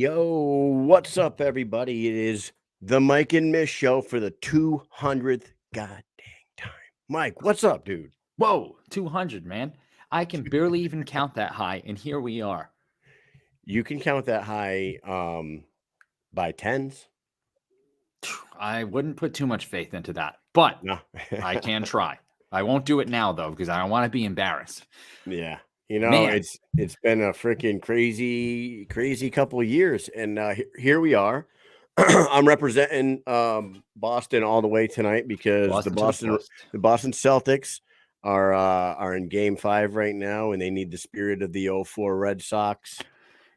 Yo, what's up, everybody? It is the Mike and Mish show for the 200th goddamn time. Mike, what's up, dude? Whoa, 200, man. I can barely even count that high, and here we are. You can count that high by tens. I wouldn't put too much faith into that, but No. I can try. I won't do it now, though, because I don't want to be embarrassed. Yeah. You know, Man. it's been a freaking crazy couple of years, and here we are. I'm representing Boston all the way tonight because the Boston Celtics are in Game 5 right now, and they need the spirit of the 04 Red Sox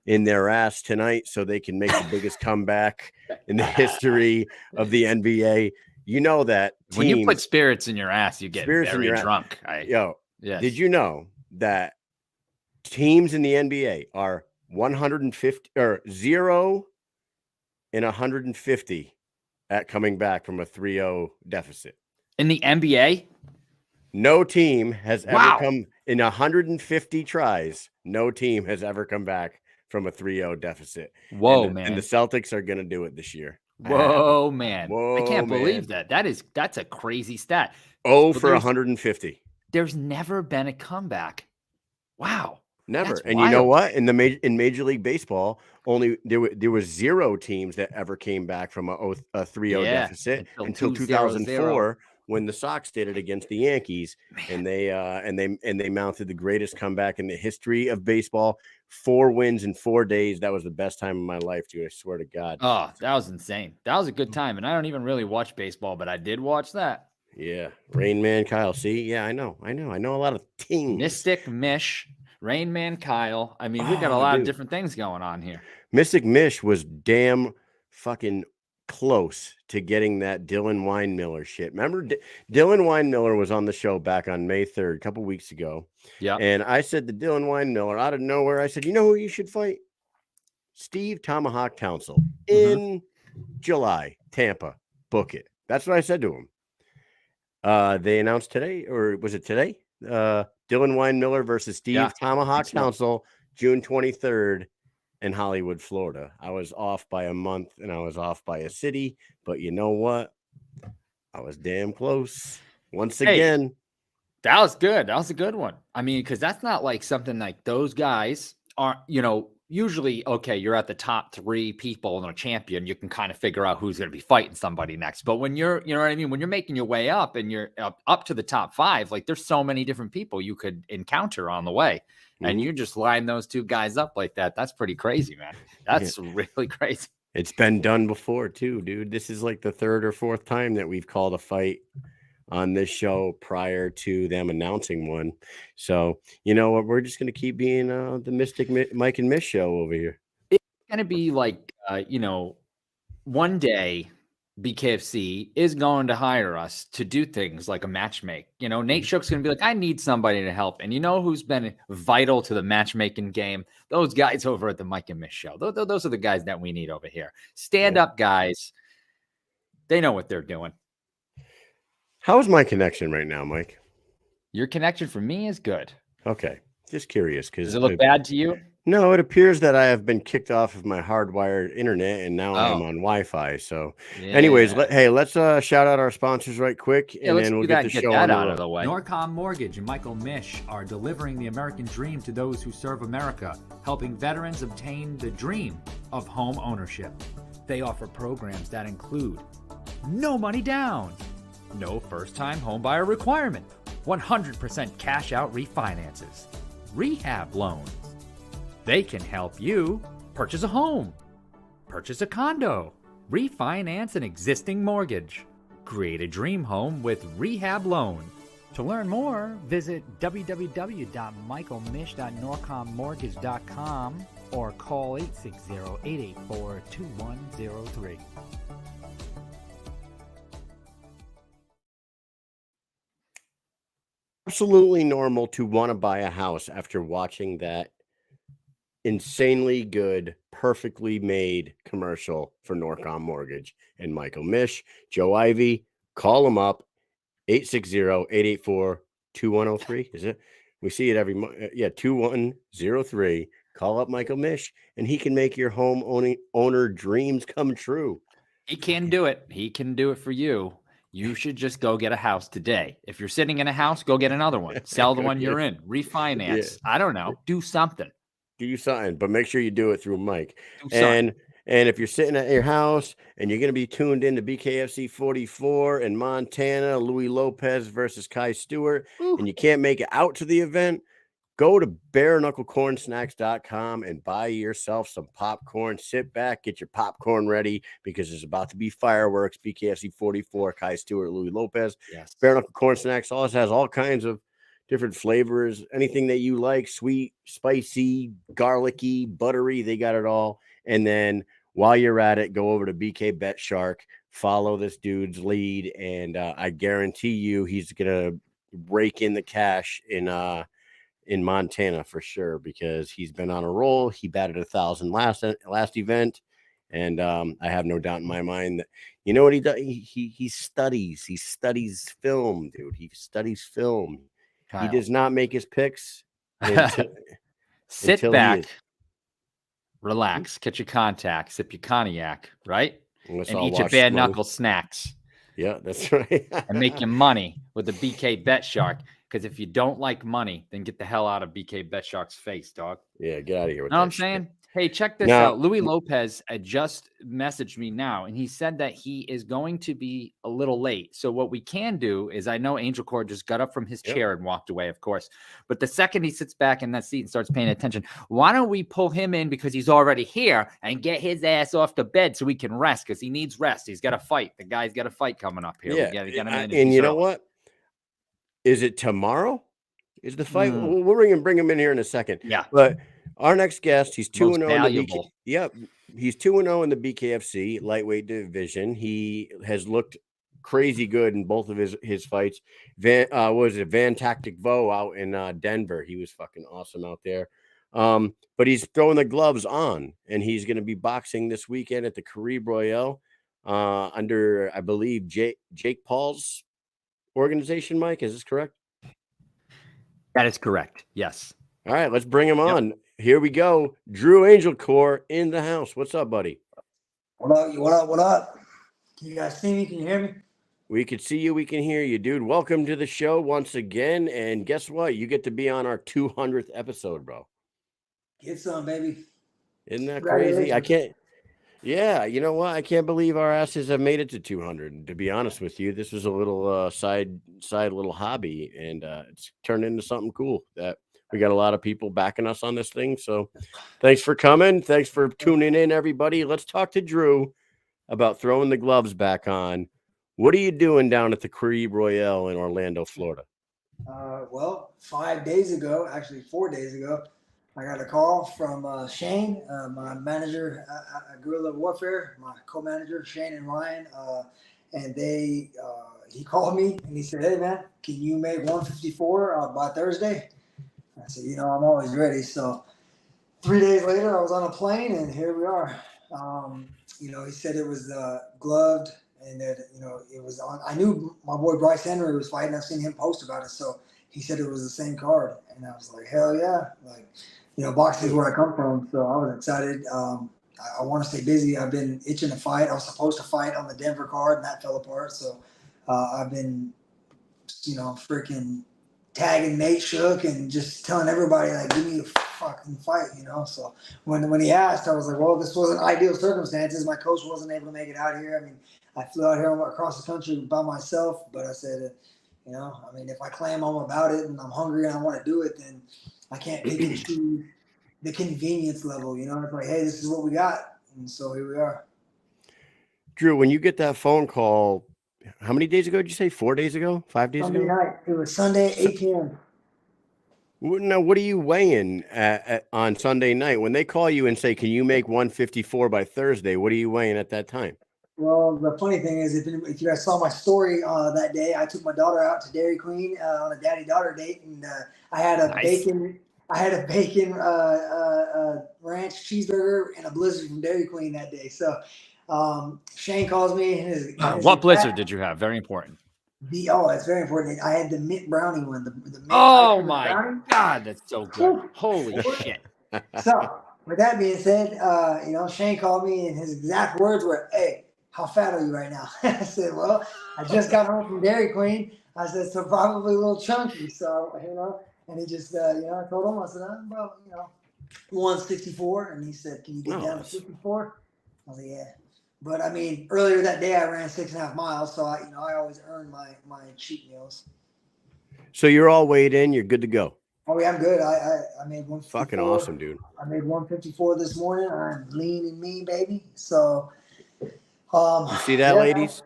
in their ass tonight so they can make the biggest comeback in the history of the NBA. You know that when you put spirits in your ass, you get very drunk. Yes. Did you know that teams in the NBA are 150 or 0 and 150 at coming back from a 3-0 deficit? In the NBA? No team has ever come in 150 tries. No team has ever come back from a 3-0 deficit. Whoa, man. And the Celtics are going to do it this year. Whoa, man. I can't believe that. That's a crazy stat. Oh, for 150. There's never been a comeback. Wow. Never. And wild. You know what? In Major League Baseball, only there was 0 teams that ever came back from a 3-0 deficit until 2004 when the Sox did it against the Yankees. Man. And they mounted the greatest comeback in the history of baseball. 4 wins in 4 days. That was the best time of my life, dude. I swear to God. Oh, that was insane. That was a good time. And I don't even really watch baseball, but I did watch that. Yeah. Rain Man Kyle. See? Yeah, I know a lot of things. Mystic Mish. Rain Man Kyle. I mean, we got a lot of different things going on here. Mystic Mish was damn fucking close to getting that Dylan Weinmiller shit. Remember, Dylan Weinmiller was on the show back on May 3rd, a couple weeks ago. Yeah. And I said to Dylan Weinmiller out of nowhere, I said, you know who you should fight? Steve Tomahawk Townsend in July, Tampa. Book it. That's what I said to him. They announced today, or was it today? Dylan Weinmiller versus Steve Tomahawk Townsend, June 23rd in Hollywood, Florida. I was off by a month and I was off by a city, but you know what? I was damn close. Once again. That was good. That was a good one. I mean, because that's not like something like those guys are, usually, okay, you're at the top 3 people in a champion, you can kind of figure out who's going to be fighting somebody next. But when you're, you know what I mean? When you're making your way up and you're up to the top 5, like there's so many different people you could encounter on the way. And you just line those 2 guys up like that. That's pretty crazy, man. That's really crazy. It's been done before too, dude. This is like the 3rd or 4th time that we've called a fight on this show prior to them announcing one. So, you know what? We're just going to keep being the Mystic Mike and Mish show over here. It's going to be like, one day BKFC is going to hire us to do things like a matchmake. Nate Shook's going to be like, I need somebody to help. And you know who's been vital to the matchmaking game? Those guys over at the Mike and Mish show. Those are the guys that we need over here. Stand-up guys. They know what they're doing. How's my connection right now, Mike? Your connection for me is good. Okay. Just curious. Does it look bad to you? No, it appears that I have been kicked off of my hardwired internet and now I'm on Wi-Fi. So anyways, let's shout out our sponsors right quick and then we'll get the show out of the way. Norcom Mortgage and Michael Mish are delivering the American dream to those who serve America, helping veterans obtain the dream of home ownership. They offer programs that include no money down, no first-time homebuyer requirement, 100% cash-out refinances, rehab loans. They can help you purchase a home, purchase a condo, refinance an existing mortgage, create a dream home with rehab loan. To learn more, visit www.michaelmish.norcommortgage.com or call 860-884-2103. Absolutely normal to want to buy a house after watching that insanely good, perfectly made commercial for Norcom Mortgage and Michael Mish. Joe Ivy, call them up, 860-884-2103. Is it? We see it every month. Yeah, 2103. call up Michael Mish, and he can make your owner dreams come true. He can do it. He can do it for you. You should just go get a house today. If you're sitting in a house, go get another one. Sell the one you're in. Refinance. Yeah. I don't know. Do something. Do something, but make sure you do it through Mike. And if you're sitting at your house and you're going to be tuned into BKFC 44 in Montana, Louie Lopez versus Kai Stewart, and you can't make it out to the event, go to bareknucklecornsnacks.com and buy yourself some popcorn. Sit back, get your popcorn ready because there's about to be fireworks. BKFC 44, Kai Stewart, Louie Lopez. Yes. Bare Knuckle Corn Snacks always has all kinds of different flavors, anything that you like, sweet, spicy, garlicky, buttery, they got it all. And then while you're at it, go over to BKBetShark, follow this dude's lead, and I guarantee you he's gonna rake in the cash in Montana for sure, because he's been on a roll. He batted 1,000 last event, and I have no doubt in my mind that you know what he does. He studies film, dude. He studies film. Kyle. He does not make his picks. Sit back, relax, catch your contact, sip your cognac, right? And eat your bare knuckle snacks. Yeah, that's right. And make your money with the BKBetShark. Because if you don't like money, then get the hell out of BKBetShark's face, dog. Yeah, get out of here. Know what I'm saying? Hey, check this out. Louie Lopez just messaged me now, and he said that he is going to be a little late. So what we can do is, I know Angelcor just got up from his chair and walked away, of course. But the second he sits back in that seat and starts paying attention, why don't we pull him in because he's already here and get his ass off the bed so he can rest, because he needs rest. He's got a fight. The guy's got a fight coming up here. Yeah, we gotta get him in. And you know what? Is it tomorrow? Is the fight? We're bring him in here in a second. Yeah. But our next guest, he's 2-0 in the BK. Yep. He's 2-0 in the BKFC lightweight division. He has looked crazy good in both of his fights. Van Tactic Vo out in Denver. He was fucking awesome out there. But he's throwing the gloves on, and he's going to be boxing this weekend at the Caribe Royale under, I believe, Jake Paul's organization. Mike, is this correct? That is correct. Yes. All right, let's bring him on. Here we go. Andrew Angelcor in the house. What's up, buddy? What up? Can you guys see me? Can you hear me? We can see you. We can hear you, dude. Welcome to the show once again. And guess what? You get to be on our 200th episode, bro. Get some, baby. Isn't that crazy? I can't. Yeah, you know what? I can't believe our asses have made it to 200. To be honest with you, this was a little side little hobby, and it's turned into something cool. That we got a lot of people backing us on this thing. So, thanks for coming. Thanks for tuning in, everybody. Let's talk to Drew about throwing the gloves back on. What are you doing down at the Caribe Royale in Orlando, Florida? Well, 5 days ago, actually 4 days ago, I got a call from Shane, my manager at Guerrilla Warfare, my co-manager, Shane and Ryan. And he called me and he said, "Hey, man, can you make 154 by Thursday?" I said, I'm always ready. So 3 days later, I was on a plane and here we are. He said it was gloved and that, it was on. I knew my boy Bryce Henry was fighting. I've seen him post about it. So he said it was the same card. And I was like, hell yeah. Like, boxing is where I come from. So I was excited. I want to stay busy. I've been itching to fight. I was supposed to fight on the Denver card and that fell apart. So I've been, freaking tagging Nate Shook and just telling everybody, like, give me a fucking fight, So when he asked, I was like, well, this wasn't ideal circumstances. My coach wasn't able to make it out here. I mean, I flew out here across the country by myself, but I said, if I claim I'm about it and I'm hungry and I want to do it, then I can't pick and choose the convenience level. It's like, hey, this is what we got. And so here we are. Drew, when you get that phone call, how many days ago did you say? 4 days ago? 5 days Sunday ago? Night. It was Sunday, 8 p.m. Now, what are you weighing on Sunday night? When they call you and say, can you make 154 by Thursday, what are you weighing at that time? Well, the funny thing is, if you guys saw my story that day, I took my daughter out to Dairy Queen on a daddy-daughter date, and I had a bacon ranch cheeseburger and a Blizzard from Dairy Queen that day. So Shane calls me. What Blizzard did you have? Very important. It's very important. I had the mint brownie one. The mint oh my brownie. God, that's so good! Holy shit! So with that being said, Shane called me and his exact words were, "Hey, how fat are you right now?" I said, "Well, I just got home from Dairy Queen." I said, "So probably a little chunky." So, and he just, I told him, I said, "I'm about, 164." And he said, "Can you get down to 54?" I was like, "Yeah." But I mean, earlier that day I ran 6.5 miles. So I always earn my cheat meals. So you're all weighed in. You're good to go. Oh yeah, I'm good. I made 154. Fucking awesome, dude. I made 154 this morning. I'm lean and mean, baby. So, you see that, ladies?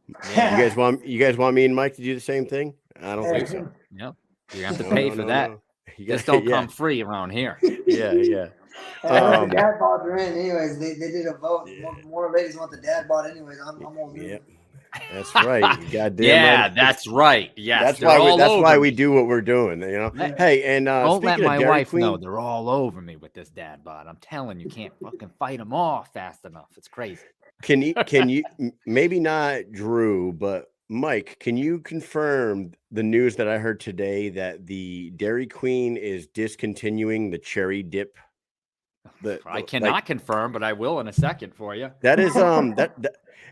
You guys want me and Mike to do the same thing? I don't think so. Yep. You have to pay for that. No. You just don't come free around here. Yeah. The dad bods are in, anyways. They did a vote. Yeah. More ladies want the dad bod, anyways. I'm all in. Yep. That's right. You goddamn yeah, right. that's right. Yes, that's why we do what we're doing. Hey, and don't let my wife Queen, know they're all over me with this dad bod. I'm telling you, can't fucking fight them off fast enough. It's crazy. Can you maybe not Drew, but Mike, can you confirm the news that I heard today that the Dairy Queen is discontinuing the cherry dip? I cannot confirm, but I will in a second for you. That is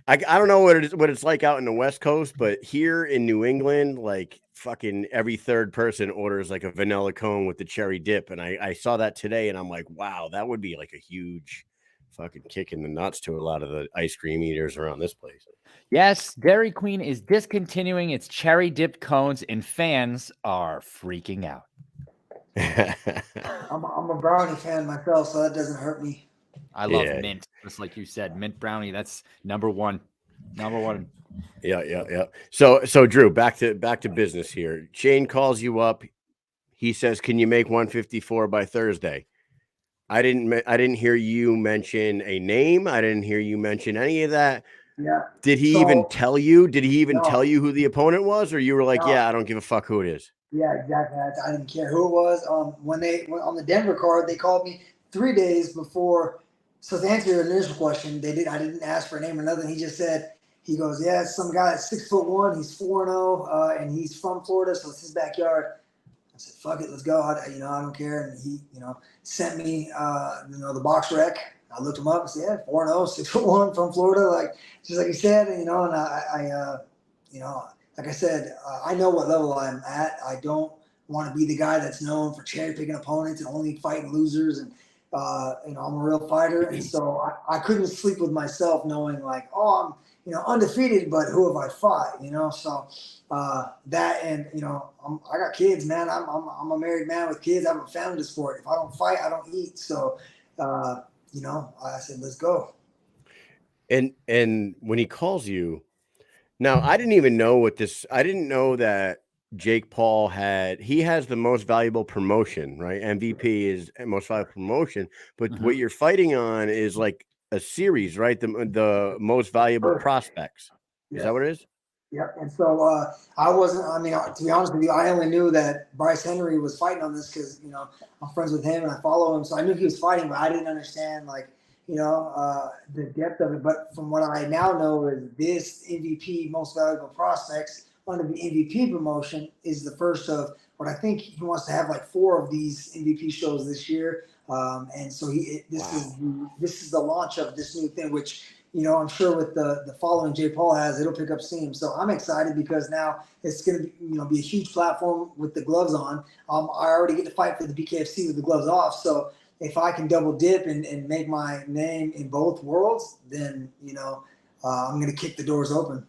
I don't know what it's like out in the West Coast, but here in New England, like fucking every third person orders like a vanilla cone with the cherry dip, and I saw that today, and I'm like, wow, that would be like a huge fucking kick in the nuts to a lot of the ice cream eaters around this place. Yes, Dairy Queen is discontinuing its cherry dipped cones, and fans are freaking out. I'm a brownie fan myself, so that doesn't hurt me. I love mint, just like you said, mint brownie. That's number one. Yeah. So Drew, back to business here. Shane calls you up. He says, "Can you make 154 by Thursday?" I didn't hear you mention a name. I didn't hear you mention any of that. Yeah. Did he even tell you? Did he even tell you who the opponent was, or you were like, "Yeah, I don't give a fuck who it is"? Yeah, exactly. I didn't care who it was. When on the Denver card, they called me 3 days before. So to answer your initial question, I didn't ask for a name or nothing. He just said, he goes, "Yeah, it's some guy that's 6'1". He's 4-0, and he's from Florida, so it's his backyard." I said, "Fuck it, let's go." I don't care. And he, sent me, the box rec. I looked him up and said, "Yeah, 4-0, 6'1", from Florida, like just like you said. And like I said, I know what level I'm at. I don't want to be the guy that's known for cherry picking opponents and only fighting losers. And I'm a real fighter, and so I couldn't sleep with myself knowing like, oh, I'm undefeated, but who have I fought? So that, and I got kids, man. I'm a married man with kids. I have a family to support. If I don't fight, I don't eat. So I said, let's go. And when he calls you. Now, I didn't even know I didn't know that Jake Paul has the most valuable promotion, right? MVP is most valuable promotion, but what you're fighting on is like a series, right? The most valuable prospects. Is that what it is? Yep. And so to be honest with you, I only knew that Bryce Henry was fighting on this because, I'm friends with him and I follow him. So I knew he was fighting, but I didn't understand the depth of it. But from what I now know is this MVP, most valuable prospects under the MVP promotion, is the first of what I think he wants to have like 4 of these MVP shows this year. And so this is the launch of this new thing, which, I'm sure with the following Jake Paul has, it'll pick up steam. So I'm excited because now it's going to be a huge platform with the gloves on. I already get to fight for the BKFC with the gloves off. So if I can double dip and make my name in both worlds, then, I'm going to kick the doors open.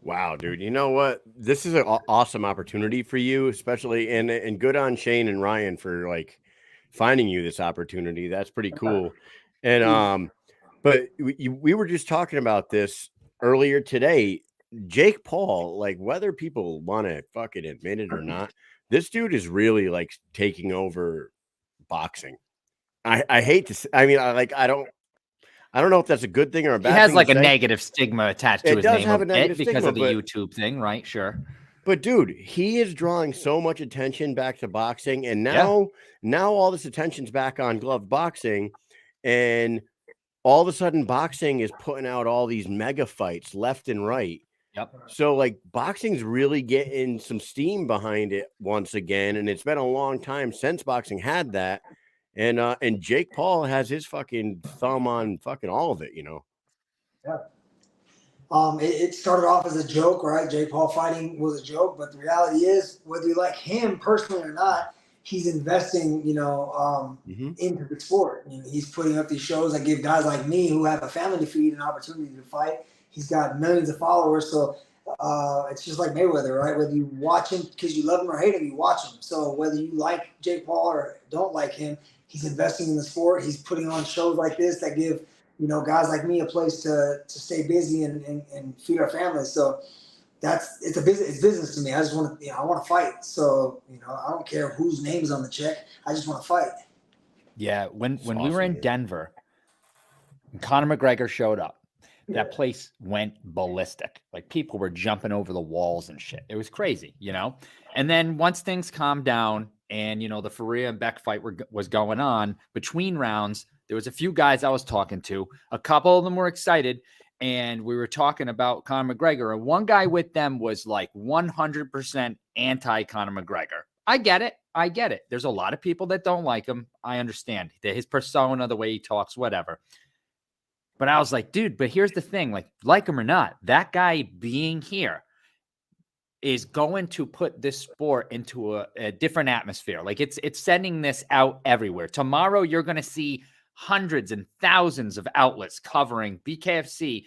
Wow, dude. You know what? This is an awesome opportunity for you, especially, and good on Shane and Ryan for like finding you this opportunity. That's pretty cool. And, but we were just talking about this earlier today. Jake Paul, like whether people want to fucking admit it or not, this dude is really like taking over boxing. I hate to say, I don't know if that's a good thing or a bad thing. He has like a negative stigma attached to his name have a negative because stigma, of the YouTube thing, right? Sure. But dude, he is drawing so much attention back to boxing, and now all this attention's back on glove boxing, and all of a sudden boxing is putting out all these mega fights left and right. Yep. So like boxing's really getting some steam behind it once again, and it's been a long time since boxing had that. And Jake Paul has his fucking thumb on fucking all of it, you know. Yeah. It started off as a joke, right? Jake Paul fighting was a joke, but the reality is, whether you like him personally or not, he's investing, into the sport. You know, he's putting up these shows that give guys like me who have a family to feed an opportunity to fight. He's got millions of followers, so it's just like Mayweather, right? Whether you watch him because you love him or hate him, you watch him. So whether you like Jake Paul or don't like him, he's investing in the sport. He's putting on shows like this that give guys like me a place to stay busy and feed our families. So it's business to me. I just want to, I want to fight. So, I don't care whose name's on the check. I just want to fight. Yeah. When awesome, we were in man. Denver, Conor McGregor showed up. That place went ballistic. Like people were jumping over the walls and shit. It was crazy, And then once things calmed down and, the Faria and Beck fight was going on between rounds, there was a few guys I was talking to. A couple of them were excited, and we were talking about Conor McGregor. And one guy with them was like 100% anti-Conor McGregor. I get it. There's a lot of people that don't like him. I understand his persona, the way he talks, whatever. But I was like, dude, but here's the thing, like him or not, that guy being here is going to put this sport into a different atmosphere. Like it's sending this out everywhere. Tomorrow, you're going to see hundreds and thousands of outlets covering BKFC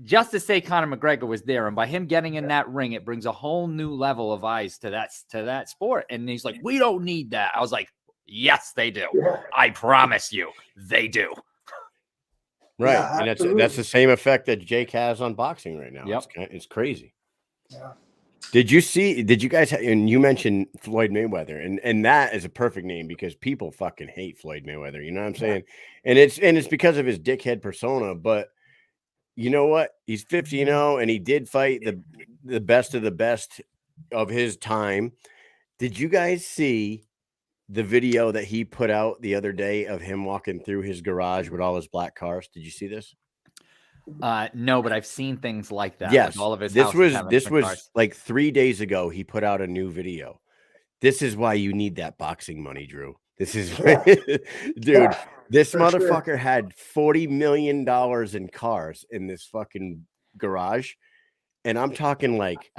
just to say Conor McGregor was there. And by him getting in that ring, it brings a whole new level of eyes to that sport. And he's like, we don't need that. I was like, yes, they do. I promise you, they do. Right. Yeah, and that's the same effect that Jake has on boxing right now. Yep. It's crazy. Yeah. Did you guys, and you mentioned Floyd Mayweather, and that is a perfect name because people fucking hate Floyd Mayweather. You know what I'm saying? And it's because of his dickhead persona. But you know what? He's 50-0, and he did fight the best of the best of his time. Did you guys see the video that he put out the other day of him walking through his garage with all his black cars? Did you see this? No, but I've seen things like that. Yes, like all of his this was cars. like 3 days ago. He put out a new video. This is why you need that boxing money, Drew. This is, dude. This motherfucker had $40 million in cars in this fucking garage, and I'm talking like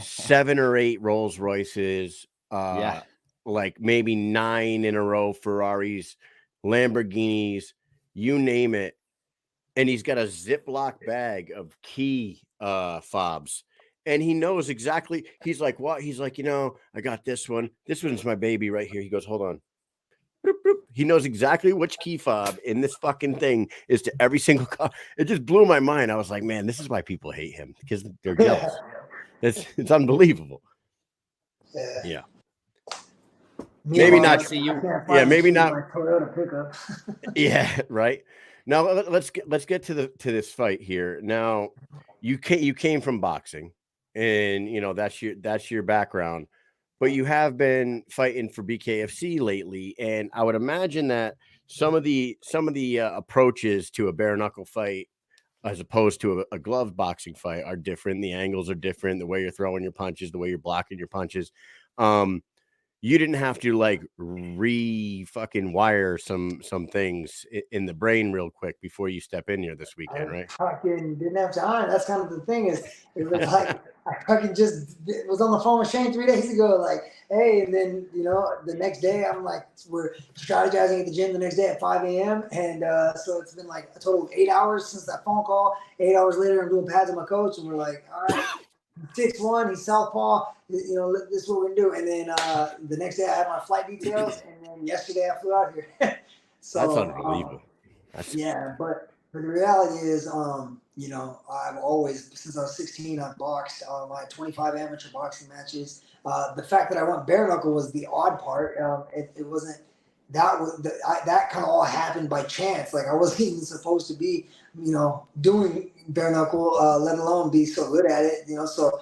7 or 8 Rolls Royces. Like maybe 9 in a row Ferraris, Lamborghinis, you name it. And he's got a Ziploc bag of key fobs. And he knows exactly. He's like, what? He's like, I got this one. This one's my baby right here. He goes, hold on. Boop, boop. He knows exactly which key fob in this fucking thing is to every single car. It just blew my mind. I was like, man, this is why people hate him, because they're jealous. It's unbelievable. Yeah. Maybe not. Maybe not. Toyota pickup. Yeah, right. Now let's get to this fight here. Now, you came from boxing, and that's your background, but you have been fighting for BKFC lately, and I would imagine that some of the approaches to a bare knuckle fight as opposed to a glove boxing fight are different. The angles are different. The way you're throwing your punches, the way you're blocking your punches. You didn't have to like fucking wire some things in the brain real quick before you step in here this weekend, right? I fucking didn't have time. That's kind of the thing it was like I fucking just was on the phone with Shane 3 days ago, like, hey, and then the next day I'm like, we're strategizing at the gym the next day at 5 a.m. And so it's been like a total of 8 hours since that phone call. 8 hours later, I'm doing pads with my coach, and we're like, all right. 6'1", he's southpaw. This is what we're gonna do. And then the next day I had my flight details, and then yesterday I flew out here. So that's unbelievable. But the reality is, I've always, since I was 16, I've boxed. I had 25 amateur boxing matches. The fact that I went bare knuckle was the odd part. It wasn't. That kind of all happened by chance. Like I wasn't even supposed to be, doing bare knuckle, let alone be so good at it. So,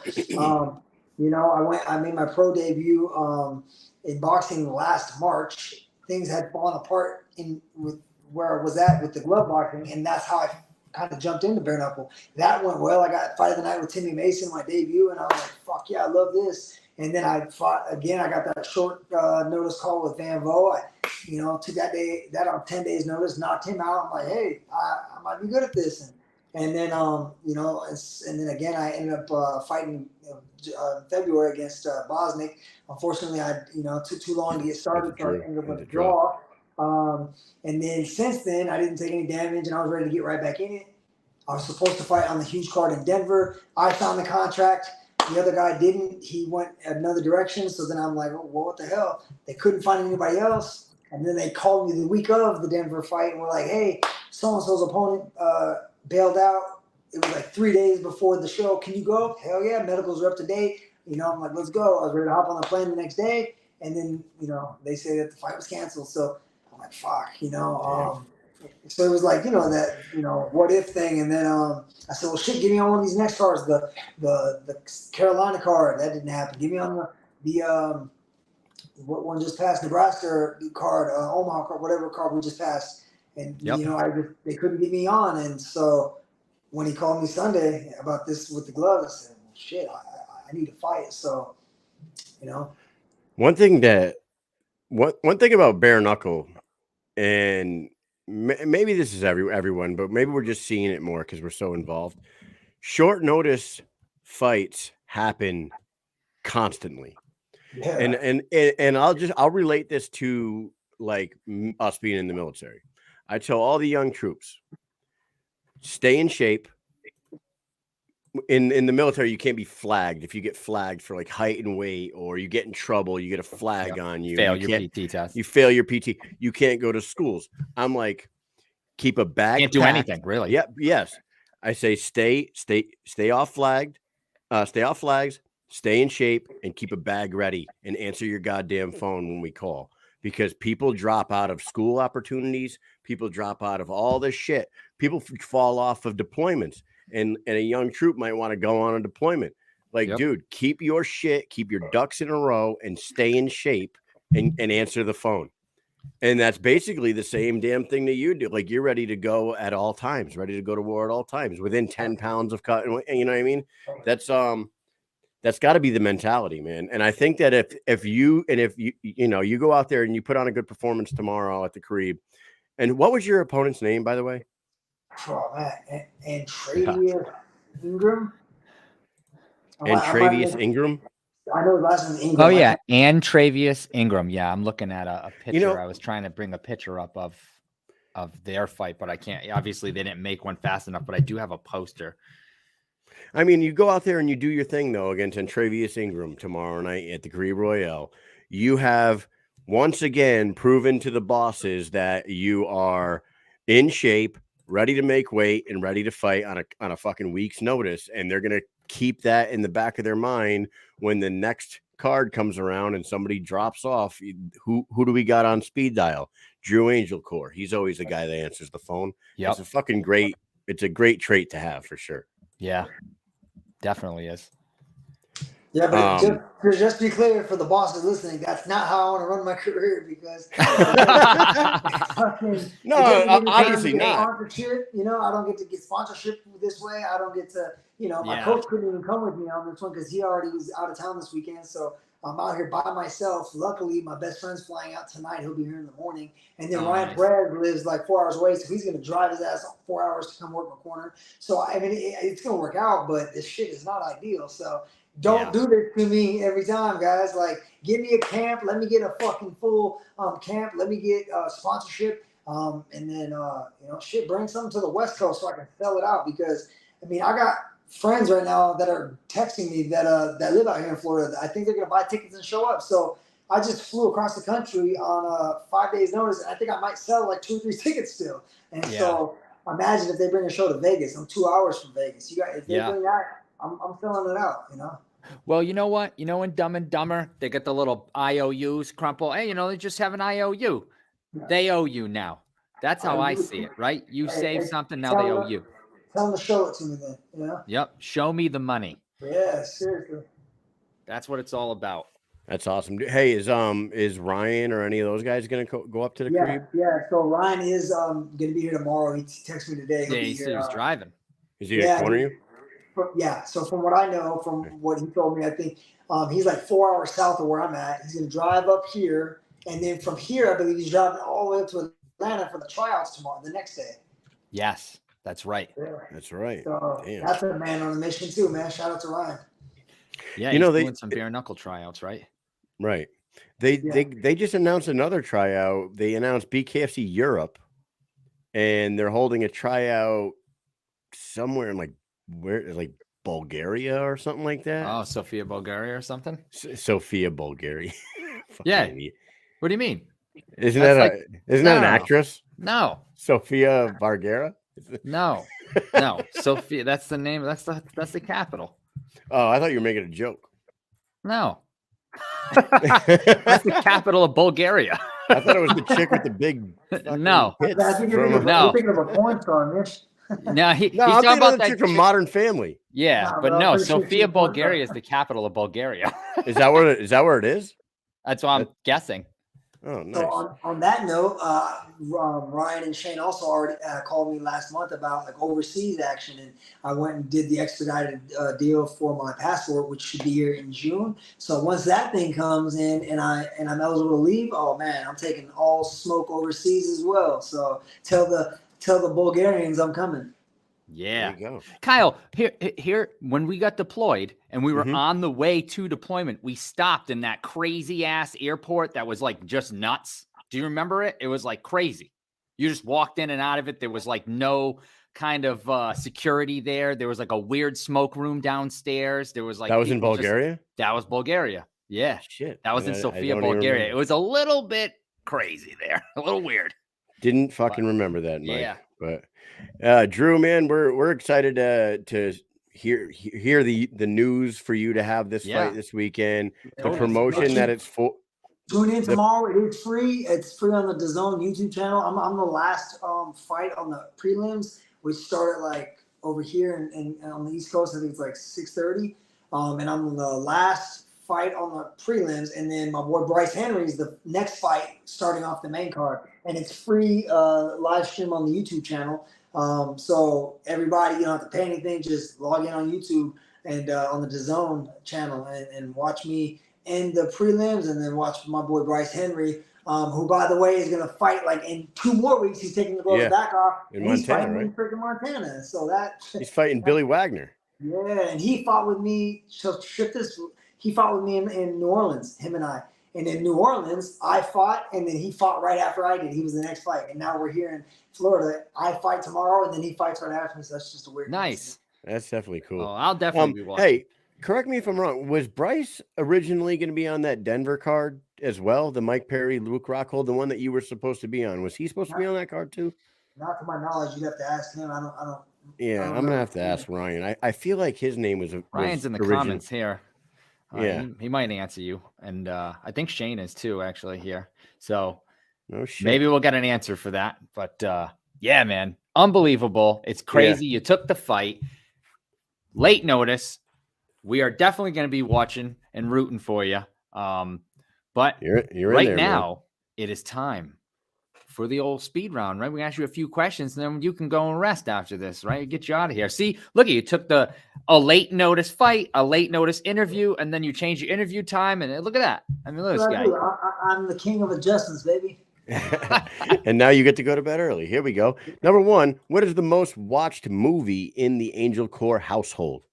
I made my pro debut in boxing last March. Things had fallen apart with where I was at with the glove boxing, and that's how I kind of jumped into Bareknuckle. That went well. I got fight of the night with Timmy Mason, my debut, and I was like, fuck yeah, I love this. And then I fought again. I got that short notice call with Van Vo. Took that on 10 days notice, knocked him out. I'm like, hey, I might be good at this. And then, and then again, I ended up fighting in February against Bosnick. Unfortunately, took too long to get started, so I ended up with a draw. And then since then, I didn't take any damage, and I was ready to get right back in it. I was supposed to fight on the huge card in Denver. I found the contract. The other guy didn't. He went another direction. So then I'm like, oh, well, what the hell? They couldn't find anybody else. And then they called me the week of the Denver fight and were like, hey, so-and-so's opponent bailed out. It was like 3 days before the show. Can you go? Hell yeah. Medicals are up to date. I'm like, let's go. I was ready to hop on the plane the next day. And then, they say that the fight was canceled. So I'm like, fuck, so it was like, that, what if thing. And then I said, well, shit, give me on one of these next cards. The Carolina card, that didn't happen. Give me on the what one just passed, Nebraska card, Omaha card, whatever card we just passed. And, they couldn't get me on. And so when he called me Sunday about this with the gloves, I said, well, shit, I need to fight. So, One thing about Bareknuckle, and maybe this is everyone, but maybe we're just seeing it more because we're so involved. Short notice fights happen constantly. Yeah. And I'll relate this to like us being in the military. I tell all the young troops, stay in shape. In the military, you can't be flagged. If you get flagged for like height and weight, or you get in trouble, you get a flag on you. Fail your PT test. You fail your PT. You can't go to schools. I'm like, keep a bag. Can't do anything really. Yep. Yes. I say stay off flags, stay in shape, and keep a bag ready and answer your goddamn phone when we call, because people drop out of school opportunities. People drop out of all this shit. People fall off of deployments. And a young troop might want to go on a deployment. Like, dude, keep your shit, keep your ducks in a row, and stay in shape and answer the phone. And that's basically the same damn thing that you do. Like, you're ready to go at all times, ready to go to war at all times, within 10 pounds of cut. You know what I mean? That's got to be the mentality, man. And I think that if you go out there and you put on a good performance tomorrow at the Carib. And what was your opponent's name, by the way? Oh, man. And Travius Ingram. And Travius Ingram? I know his last name is Ingram. Oh, yeah. And Travius Ingram. Yeah, I'm looking at a picture. I was trying to bring a picture up of their fight, but I can't. Obviously, they didn't make one fast enough, but I do have a poster. I mean, you go out there and you do your thing, though, against Travius Ingram tomorrow night at the Carib Royale. You have, once again, proven to the bosses that you are in shape, ready to make weight, and ready to fight on a fucking week's notice. And they're going to keep that in the back of their mind when the next card comes around and somebody drops off. Who do we got on speed dial? Andrew Angelcor. He's always the guy that answers the phone. Yep. It's a great trait to have, for sure. Yeah, definitely is. Yeah, but just be clear for the bosses listening, that's not how I want to run my career, because obviously not. Sponsorship, I don't get to get sponsorship this way. I don't get to, my coach couldn't even come with me on this one because he already was out of town this weekend. So I'm out here by myself. Luckily, my best friend's flying out tonight. He'll be here in the morning. And then Ryan Perez lives like 4 hours away, so he's going to drive his ass 4 hours to come work my corner. So, I mean, it's going to work out, but this shit is not ideal. So don't do this to me every time, guys. Like, give me a camp. Let me get a fucking full camp. Let me get sponsorship. And then, bring something to the West Coast so I can sell it out. Because, I mean, I got friends right now that are texting me that live out here in Florida. I think they're going to buy tickets and show up. So I just flew across the country on 5 days notice. And I think I might sell like 2 or 3 tickets still. And so imagine if they bring a show to Vegas. I'm 2 hours from Vegas. If they bring that, I'm selling it out, Well, you know what? In Dumb and Dumber, they get the little IOUs crumple. Hey, they just have an IOU. Yeah. They owe you now. That's how I see it, right? You save something, now they owe you. Tell them to show it to me then, Yep. Show me the money. Yeah, seriously. That's what it's all about. That's awesome. Hey, is Ryan or any of those guys gonna go up to the crib? Yeah. So Ryan is gonna be here tomorrow. He texted me today. He'll Yeah, be he said here. he was driving. Is he gonna corner you? Yeah. So from what I know, from what he told me, I think he's like 4 hours south of where I'm at. He's gonna drive up here, and then from here, I believe he's driving all the way up to Atlanta for the tryouts tomorrow, the next day. Yes, that's right. Yeah. That's right. So Damn. that's a man on a mission too, man. Shout out to Ryan. Yeah, You he's know, doing some bare knuckle tryouts, right? Right. They just announced another tryout. They announced BKFC Europe, and they're holding a tryout somewhere in like Bulgaria or something like that. Oh, Sofia, Bulgaria or something? Sofia, Bulgaria. Yeah. Idiot. What do you mean? Isn't That's that isn't that an no. actress? No. Sofia Vergara? No. Sophia, that's the name. That's the capital. Oh, I thought you were making a joke. No. That's the capital of Bulgaria. I thought it was the chick with the big No. hits You're thinking of a porn star, Mish. No, he's I'm talking about the that chick from Modern Family. Yeah, No, but I'm no, pretty sure Sofia, she's porn Bulgaria is star. the capital of Bulgaria. Is that where it is? That's what I'm guessing. Oh, nice. So on that note, Ryan and Shane also already called me last month about like overseas action, and I went and did the expedited deal for my passport, which should be here in June. So once that thing comes in and I'm eligible to leave, oh man, I'm taking all smoke overseas as well. So tell the Bulgarians I'm coming. Yeah. There you go. Kyle, here, when we got deployed and we were Mhm. on the way to deployment, we stopped in that crazy ass airport that was like just nuts. Do you remember it? It was like crazy. You just walked in and out of it. There was like no kind of security there. There was like a weird smoke room downstairs. There was like That was in people just- Bulgaria? that was Bulgaria. Yeah. Shit. That was in I Sofia, don't even Bulgaria. remember. It was a little bit crazy there. A little weird. Didn't fucking remember that, Mike. Yeah. But Drew, man, we're excited to hear the news for you to have this fight this weekend. The Totally. promotion that it's full. Tune in tomorrow. It is free. It's free on the DAZN YouTube channel. I'm the last fight on the prelims, which started like over here and on the East Coast. I think it's like 6:30. And I'm the last fight on the prelims, and then my boy Bryce Henry is the next fight starting off the main card, and it's free live stream on the YouTube channel. So everybody, you don't have to pay anything. Just log in on YouTube and on the DAZN channel and watch me in the prelims, and then watch my boy Bryce Henry, who, by the way, is going to fight like in 2 more weeks. He's taking the gloves back off. In and he's Montana, fighting right? in freaking Montana. So that He's fighting Billy Wagner. yeah, and he fought with me. So shit, he fought with me in New Orleans. Him and I. And in New Orleans, I fought, and then he fought right after I did. He was the next fight, and now we're here in Florida. I fight tomorrow, and then he fights right after me. So that's just a weird. Nice. That's definitely cool. Oh, I'll definitely be watching. Hey, correct me if I'm wrong. Was Bryce originally going to be on that Denver card as well? The Mike Perry, Luke Rockhold, the one that you were supposed to be on. Was he supposed to be on that card too? Not to my knowledge. You'd have to ask him. I don't. Yeah, I'm gonna have to ask Ryan. I feel like his name was Ryan's in the original. comments here. Yeah. He might answer you, and I think Shane is too, actually, here. So No shit. maybe we'll get an answer for that. But yeah, man, unbelievable! It's crazy. You took the fight, late notice. We are definitely going to be watching and rooting for you. But you're right in there, now, it is time for the old speed round, right? We ask you a few questions, and then you can go and rest after this, right? Get you out of here. See, look at you took a late notice fight, a late notice interview, and then you change your interview time, and look at that. I mean, look at this guy. I'm the king of adjustments, baby. And now you get to go to bed early. Here we go. Number 1, what is the most watched movie in the Angelcor household?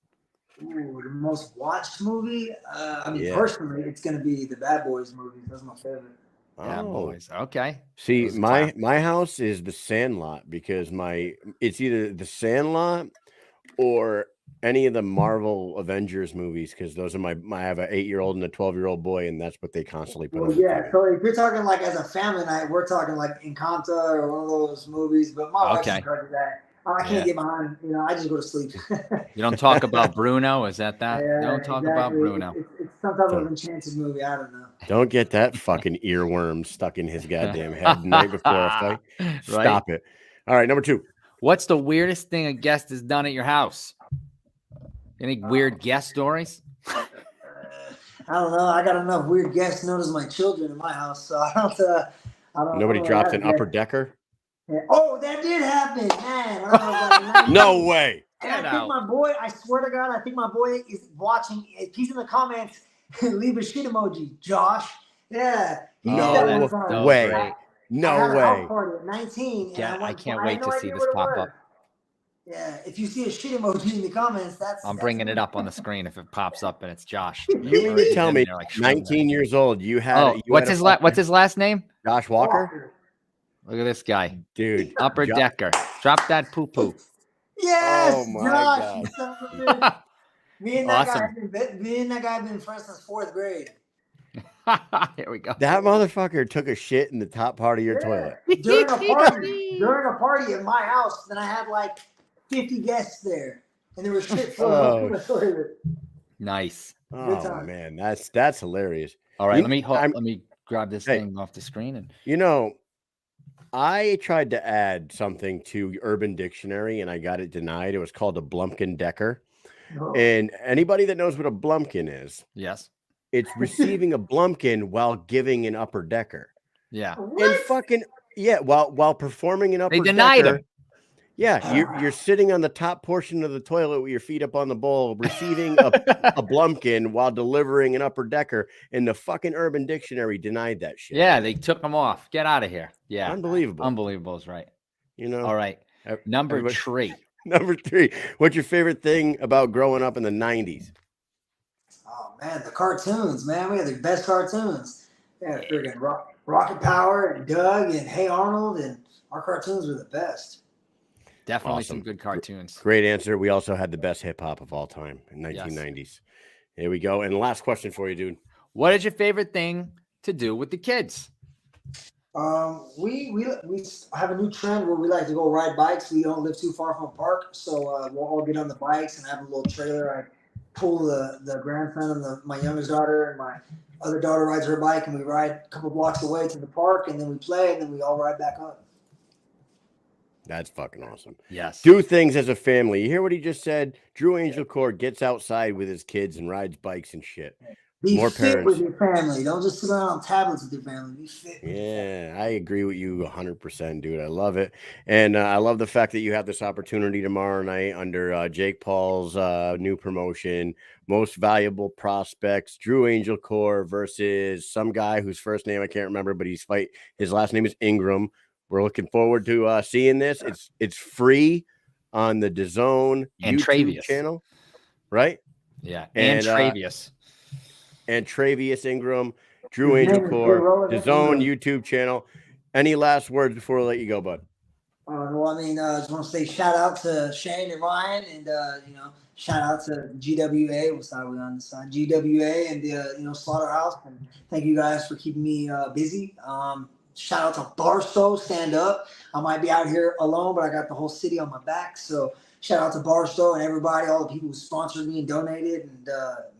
Ooh, the most watched movie? Yeah. Personally, it's going to be the Bad Boys movies. That's my favorite. Yeah, Oh. boys. Okay. See, Those are my classics. house is the Sandlot because it's either the Sandlot or any of the Marvel Avengers movies because those are I have an 8-year-old and a 12-year-old boy, and that's what they constantly put Well, on. yeah. So if you're talking like as a family night, we're talking like Encanto or one of those movies. But my wife's in charge of that. I can't get behind. I just go to sleep. You don't talk about Bruno. Is that? Yeah, Don't talk about Bruno. It's some type of enchanted movie. I don't know. Don't get that fucking earworm stuck in his goddamn head the night before a fight. Right? Stop it. All right, number 2. What's the weirdest thing a guest has done at your house? Any weird guest stories? I don't know. I got enough weird guests known as my children in my house, so I don't. Nobody dropped an upper decker. Yeah. Oh, that did happen, man. I was like, No way. And I think my boy, I swear to God, I think my boy is watching. If he's in the comments, leave a shit emoji, Josh. Yeah. No way. No way. I had a house party at 19. Yeah, and I can't wait to see this pop up. Yeah, if you see a shit emoji in the comments, I'm bringing it up on the screen if it pops up and it's Josh. You mean to tell me, like 19 years old, you had what's his last name? Josh Walker. Look at this guy, dude. Upper decker. Drop that poo poo. Yes, oh my God. Me and that guy have been friends since 4th grade. Here we go. That motherfucker took a shit in the top part of your toilet. During a party at my house, then I had like 50 guests there, and there was shit flowing in the toilet. Nice. Oh man, that's hilarious. All right, let me grab this thing off the screen and I tried to add something to Urban Dictionary and I got it denied. It was called a Blumpkin Decker. Oh. And anybody that knows what a Blumpkin is, yes, it's receiving a Blumpkin while giving an upper decker. Yeah. And while performing an upper decker. They denied him. Yeah, you're sitting on the top portion of the toilet with your feet up on the bowl, receiving a Blumpkin while delivering an upper decker, and the fucking Urban Dictionary denied that shit. Yeah, they took them off. Get out of here. Yeah, unbelievable is right. All right. Number 3. Number 3. What's your favorite thing about growing up in the 90s? Oh man, the cartoons, man. We had the best cartoons. Yeah, freaking Rocket Power and Doug and Hey Arnold, and our cartoons were the best. Definitely some good cartoons. Great answer. We also had the best hip hop of all time in 1990s. Yes. Here we go. And last question for you, dude. What is your favorite thing to do with the kids? We have a new trend where we like to go ride bikes. We don't live too far from a park, so we'll all get on the bikes and have a little trailer. I pull the grandson and my youngest daughter, and my other daughter rides her bike, and we ride a couple blocks away to the park, and then we play, and then we all ride back up. That's fucking awesome. Yes. Do things as a family. You hear what he just said? Drew Angelcor gets outside with his kids and rides bikes and shit. Be more fit parents with your family. Don't just sit around on tablets with your family. Be fit. Yeah, I agree with you 100%, dude. I love it. And I love the fact that you have this opportunity tomorrow night under Jake Paul's new promotion, Most Valuable Prospects, Drew Angelcor versus some guy whose first name I can't remember, but his last name is Ingram. We're looking forward to seeing this. It's free on the DAZN and YouTube channel, right? Yeah, and Travius. And Travius Ingram, Drew Angelcor, DAZN YouTube channel. Any last words before we let you go, bud? Well, I mean, I just want to say shout out to Shane and Ryan, and shout out to GWA. What side are we on this side? GWA and the Slaughterhouse. And thank you guys for keeping me busy. Shout out to Barstow, stand up. I might be out here alone, but I got the whole city on my back. So shout out to Barstow and everybody, all the people who sponsored me and donated. And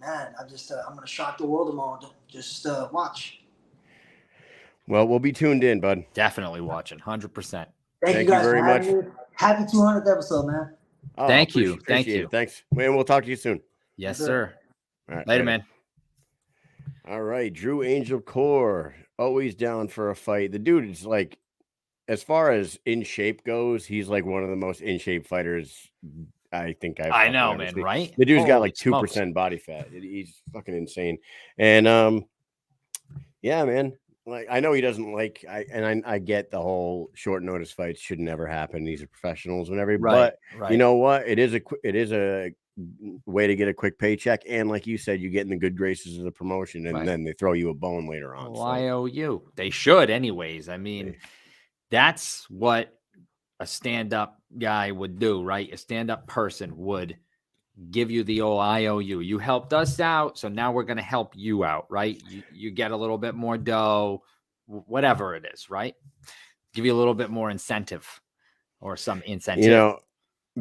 man, I'm going to shock the world tomorrow. Just watch. Well, we'll be tuned in, bud. Definitely watching, 100%. Thank you guys very much. Happy 200th episode, man. Oh, Thank you. Thanks. Man, we'll talk to you soon. Yes, sir. All right, later, man. All right, Drew Angelcor, always down for a fight. The dude is like, as far as in shape goes, he's like one of the most in shape fighters I think I know, man. Seen. Right? The dude's got like 2% body fat. He's fucking insane. And yeah, man. Like I know he doesn't like. I get the whole short notice fights should never happen. These are professionals, whenever. Right, but you know what? It is a way to get a quick paycheck, and like you said, you get in the good graces of the promotion, and then they throw you a bone later on. Why owe you? They should, anyways. I mean, that's what a stand-up guy would do, right? A stand-up person would give you the I owe you. You helped us out, so now we're going to help you out, right? You get a little bit more dough, whatever it is, right? Give you a little bit more incentive or some incentive. You know,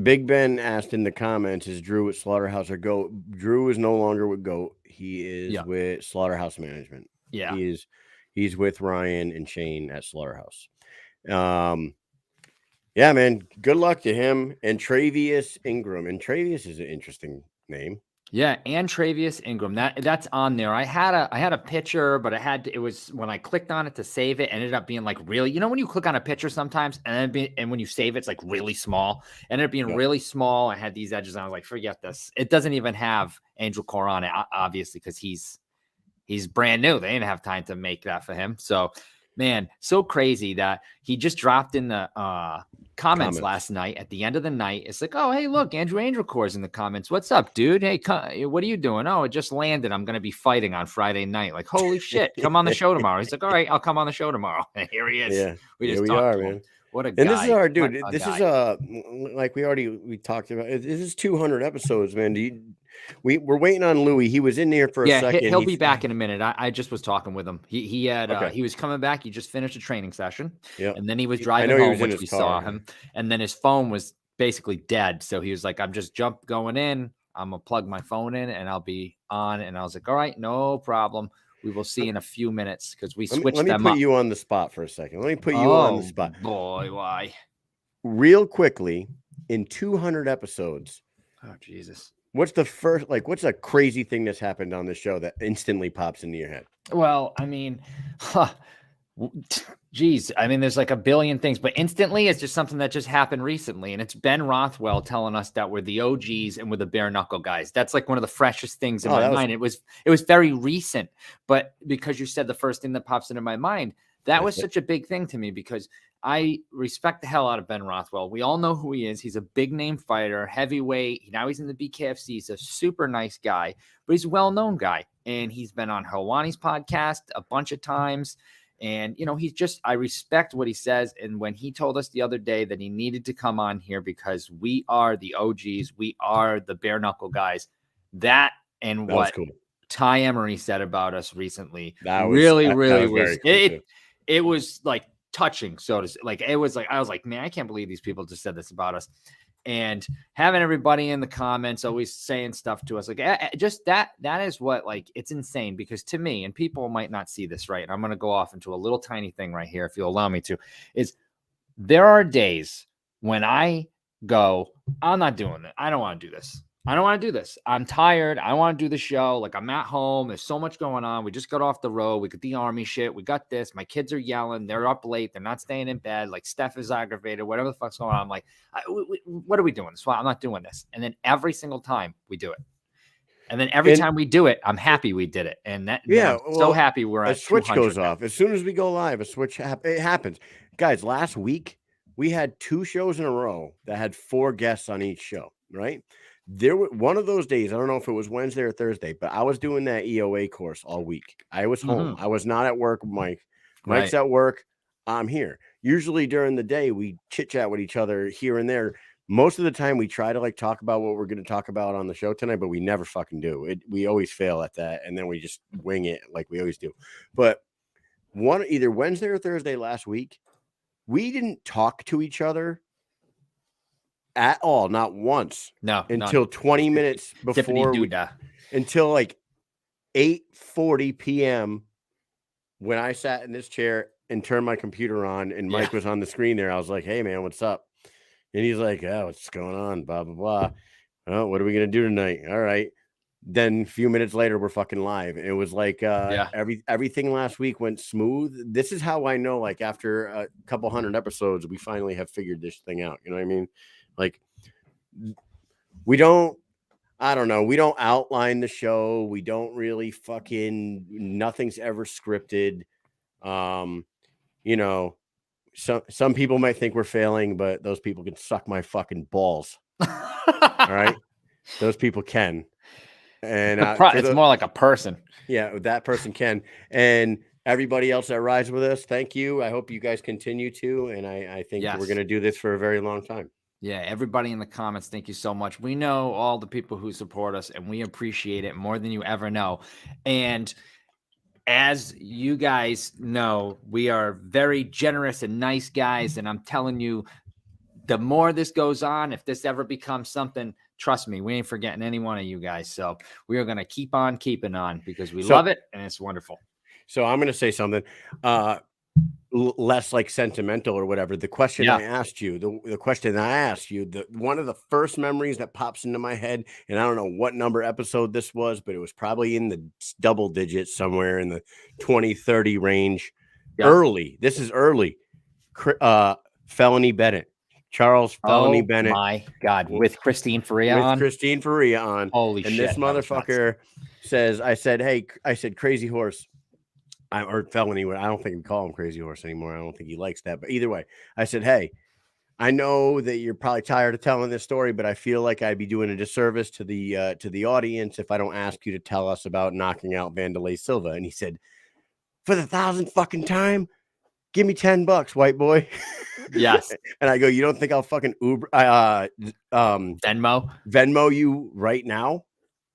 Big Ben asked in the comments, is Drew with Slaughterhouse or GOAT? Drew is no longer with GOAT. He is with Slaughterhouse Management. Yeah. He's with Ryan and Shane at Slaughterhouse. Yeah, man. Good luck to him and Travius Ingram. And Travius is an interesting name. Yeah, and Travius Ingram. That's on there. I had a picture, but it was when I clicked on it to save it, ended up being like really, when you click on a picture sometimes and when you save it's like really small, ended up being really small. I had these edges and I was like, forget this. It doesn't even have Angelcor on it, obviously, because he's brand new. They didn't have time to make that for him. So man, so crazy that he just dropped in the comments last night at the end of the night. It's like, oh, hey, look, Andrew Angelcor's in the comments. What's up, dude? Hey, what are you doing? Oh, it just landed. I'm going to be fighting on Friday night. Like, holy shit, come on the show tomorrow. He's like, all right, I'll come on the show tomorrow. And here he is. Yeah, we talked to him. Man. What a guy. And this is our dude. This is like we talked about. This is 200 episodes, man. We're waiting on Louie. He was in there for a second. He'll be back in a minute. I just was talking with him. He had he was coming back. He just finished a training session. Yeah. And then he was driving home, which we saw him. And then his phone was basically dead. So he was like, I'm just going in. I'm gonna plug my phone in and I'll be on. And I was like, all right, no problem. We will see in a few minutes because we switched them up. Let me put you on the spot for a second. Let me put you on the spot. Boy, why? Real quickly, in 200 episodes. Oh, Jesus. What's a crazy thing that's happened on the show that instantly pops into your head? Well, I mean, geez. I mean, there's like a billion things, but instantly it's just something that just happened recently. And it's Ben Rothwell telling us that we're the OGs and we're the Bareknuckle guys. That's like one of the freshest things in my mind. It was very recent, but because you said the first thing that pops into my mind, that was such a big thing to me because I respect the hell out of Ben Rothwell. We all know who he is. He's a big name fighter, heavyweight. Now he's in the BKFC. He's a super nice guy, but he's a well-known guy. And he's been on Helwani's podcast a bunch of times. And, I respect what he says. And when he told us the other day that he needed to come on here because we are the OGs, we are the Bareknuckle guys, that what cool. Ty Emery said about us recently it was like touching, so to say. Like it was like I was like, man, I can't believe these people just said this about us. And having everybody in the comments always saying stuff to us, like just that is what, like, it's insane because to me, and people might not see this, right? And I'm going to go off into a little tiny thing right here, if you'll allow me to, is there are days when I go, I'm not doing it. I don't want to do this. I don't want to do this. I'm tired. I want to do the show. Like, I'm at home. There's so much going on. We just got off the road. We got the army shit. We got this. My kids are yelling. They're up late. They're not staying in bed. Like, Steph is aggravated. Whatever the fuck's going on. I'm like, what are we doing? So I'm not doing this. And then every single time we do it. And then every time we do it, I'm happy we did it. And I'm so happy we're at a switch goes off. As soon as we go live, a switch it happens. Guys, last week, we had 2 shows in a row that had 4 guests on each show, right? There were one of those days, I don't know if it was Wednesday or Thursday, but I was doing that EOA course all week. I was home. I was not at work with Mike. Mike's at work. I'm here. Usually during the day, we chit chat with each other here and there. Most of the time we try to talk about what we're going to talk about on the show tonight, but we never fucking do it. We always fail at that. And then we just wing it like we always do. But either Wednesday or Thursday last week, we didn't talk to each other at all, not once. No, until 20 minutes before until like 8:40 p.m. when I sat in this chair and turned my computer on and Mike was on the screen there. I was like, hey man, what's up? And he's like, oh, what's going on? Blah blah blah. Oh, what are we gonna do tonight? All right. Then a few minutes later, we're fucking live. It was like everything last week went smooth. This is how I know, like, after a couple hundred episodes, we finally have figured this thing out. You know what I mean? Like, we don't outline the show. We don't really nothing's ever scripted. Some people might think we're failing, but those people can suck my fucking balls. All right. Those people can. And it's more like a person. Yeah, that person can. And everybody else that rides with us, thank you. I hope you guys continue to. And I think we're going to do this for a very long time. Yeah, everybody in the comments, thank you so much. We know all the people who support us, and we appreciate it more than you ever know. And as you guys know, we are very generous and nice guys. And I'm telling you, the more this goes on, if this ever becomes something, trust me, we ain't forgetting any one of you guys. So we are going to keep on keeping on because we love it and it's wonderful. So I'm going to say something. less like sentimental or whatever. The question Yeah. I asked you, the question I asked you, one of the first memories that pops into my head, and I don't know what number episode this was, but it was probably in the double digits, somewhere in the 20-30 range. Yeah. Early. This is early. Felony Bennett. Charles Felony Oh Bennett. my God. With Christine Faria With on? Christine Faria on. Holy and shit. this motherfucker says, I said, Crazy Horse. Or Felony. I don't think we call him Crazy Horse anymore. I don't think he likes that. But either way, I said, hey, I know that you're probably tired of telling this story, but I feel like I'd be doing a disservice to the audience if I don't ask you to tell us about knocking out Vanderlei Silva. And he said, for the 1,000th fucking time, give me $10, white boy. Yes. And I go, you don't think I'll fucking Venmo you right now?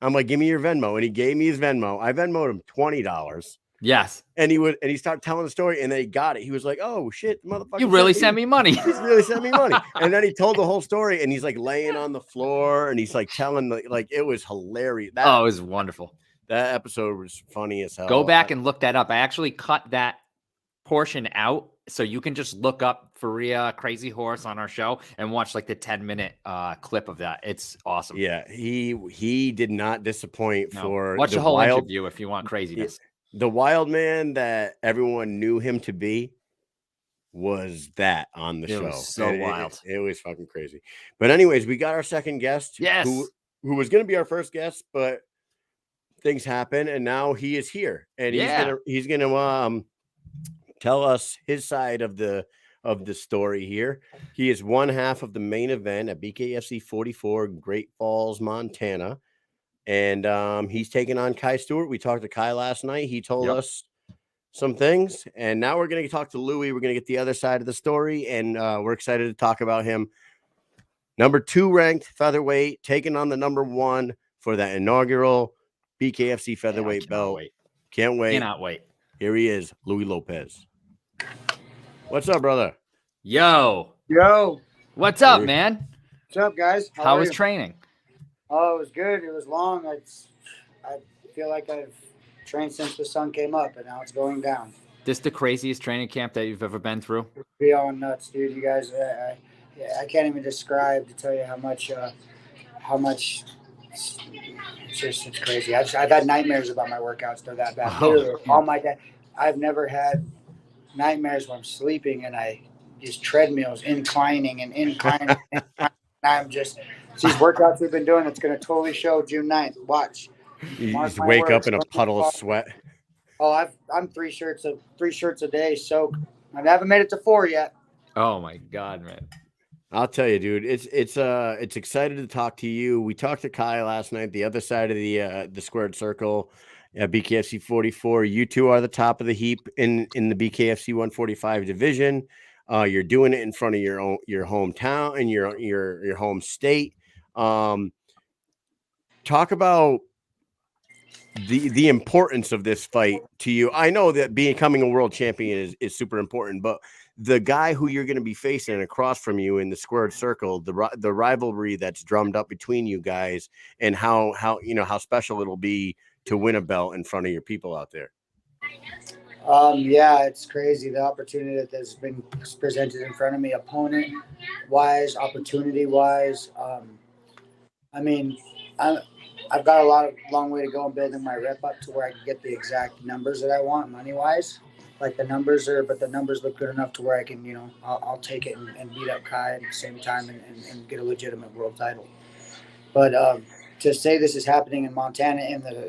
I'm like, give me your Venmo. And he gave me his Venmo. I Venmoed him $20. Yes. And he started telling the story, and then he got it. He was like, oh shit, motherfucker. You really sent me money. He's really sent me money. And then he told the whole story, and he's like laying on the floor, and he's like telling like it was hilarious. It was wonderful. That episode was funny as hell. Go back and look that up. I actually cut that portion out, so you can just look up Faria Crazy Horse on our show and watch like the 10-minute clip of that. It's awesome. Yeah, he did not disappoint. For watch the whole interview if you want craziness. The wild man that everyone knew him to be was that on the show. Was so wild. It was fucking crazy. But anyways, we got our second guest. Yes. Who was going to be our first guest, but things happen, and now he is here, and he's gonna tell us his side of the story here. He is one half of the main event at BKFC 44 in Great Falls, Montana. And he's taking on Kai Stewart. We talked to Kai last night. He told us some things. And now we're going to talk to Louie. We're going to get the other side of the story. And we're excited to talk about him. Number 2 ranked featherweight, taking on the number 1 for that inaugural BKFC featherweight belt. Can't wait. Cannot wait. Here he is, Louie Lopez. What's up, brother? Yo. What's up, man? What's up, guys? How was training? Oh, it was good. It was long. I feel like I've trained since the sun came up, and now it's going down. This the craziest training camp that you've ever been through? Beyond nuts, dude. You guys, I can't even describe to tell you how much. It's crazy. I've had nightmares about my workouts. They're that bad. Oh my God, I've never had nightmares when I'm sleeping and I just treadmills inclining. I'm just these workouts we've been doing. It's going to totally show June 9th. Watch. You just wake up in a puddle of sweat. Oh, I'm 3 shirts a day soaked. I haven't made it to 4 yet. Oh my God, man. I'll tell you, dude. It's excited to talk to you. We talked to Kai last night, the other side of the squared circle at BKFC 44. You two are the top of the heap in the BKFC 145 division. You're doing it in front of your hometown and your home state. Talk about the importance of this fight to you. I know that becoming a world champion is super important, but the guy who you're going to be facing across from you in the squared circle, the rivalry that's drummed up between you guys, and how special it'll be to win a belt in front of your people out there. Yeah, it's crazy. The opportunity that has been presented in front of me, opponent wise, opportunity wise. I've got a long way to go in building my rep up to where I can get the exact numbers that I want money wise. But the numbers look good enough to where I can, I'll take it and beat up Kai at the same time and get a legitimate world title. But to say this is happening in Montana,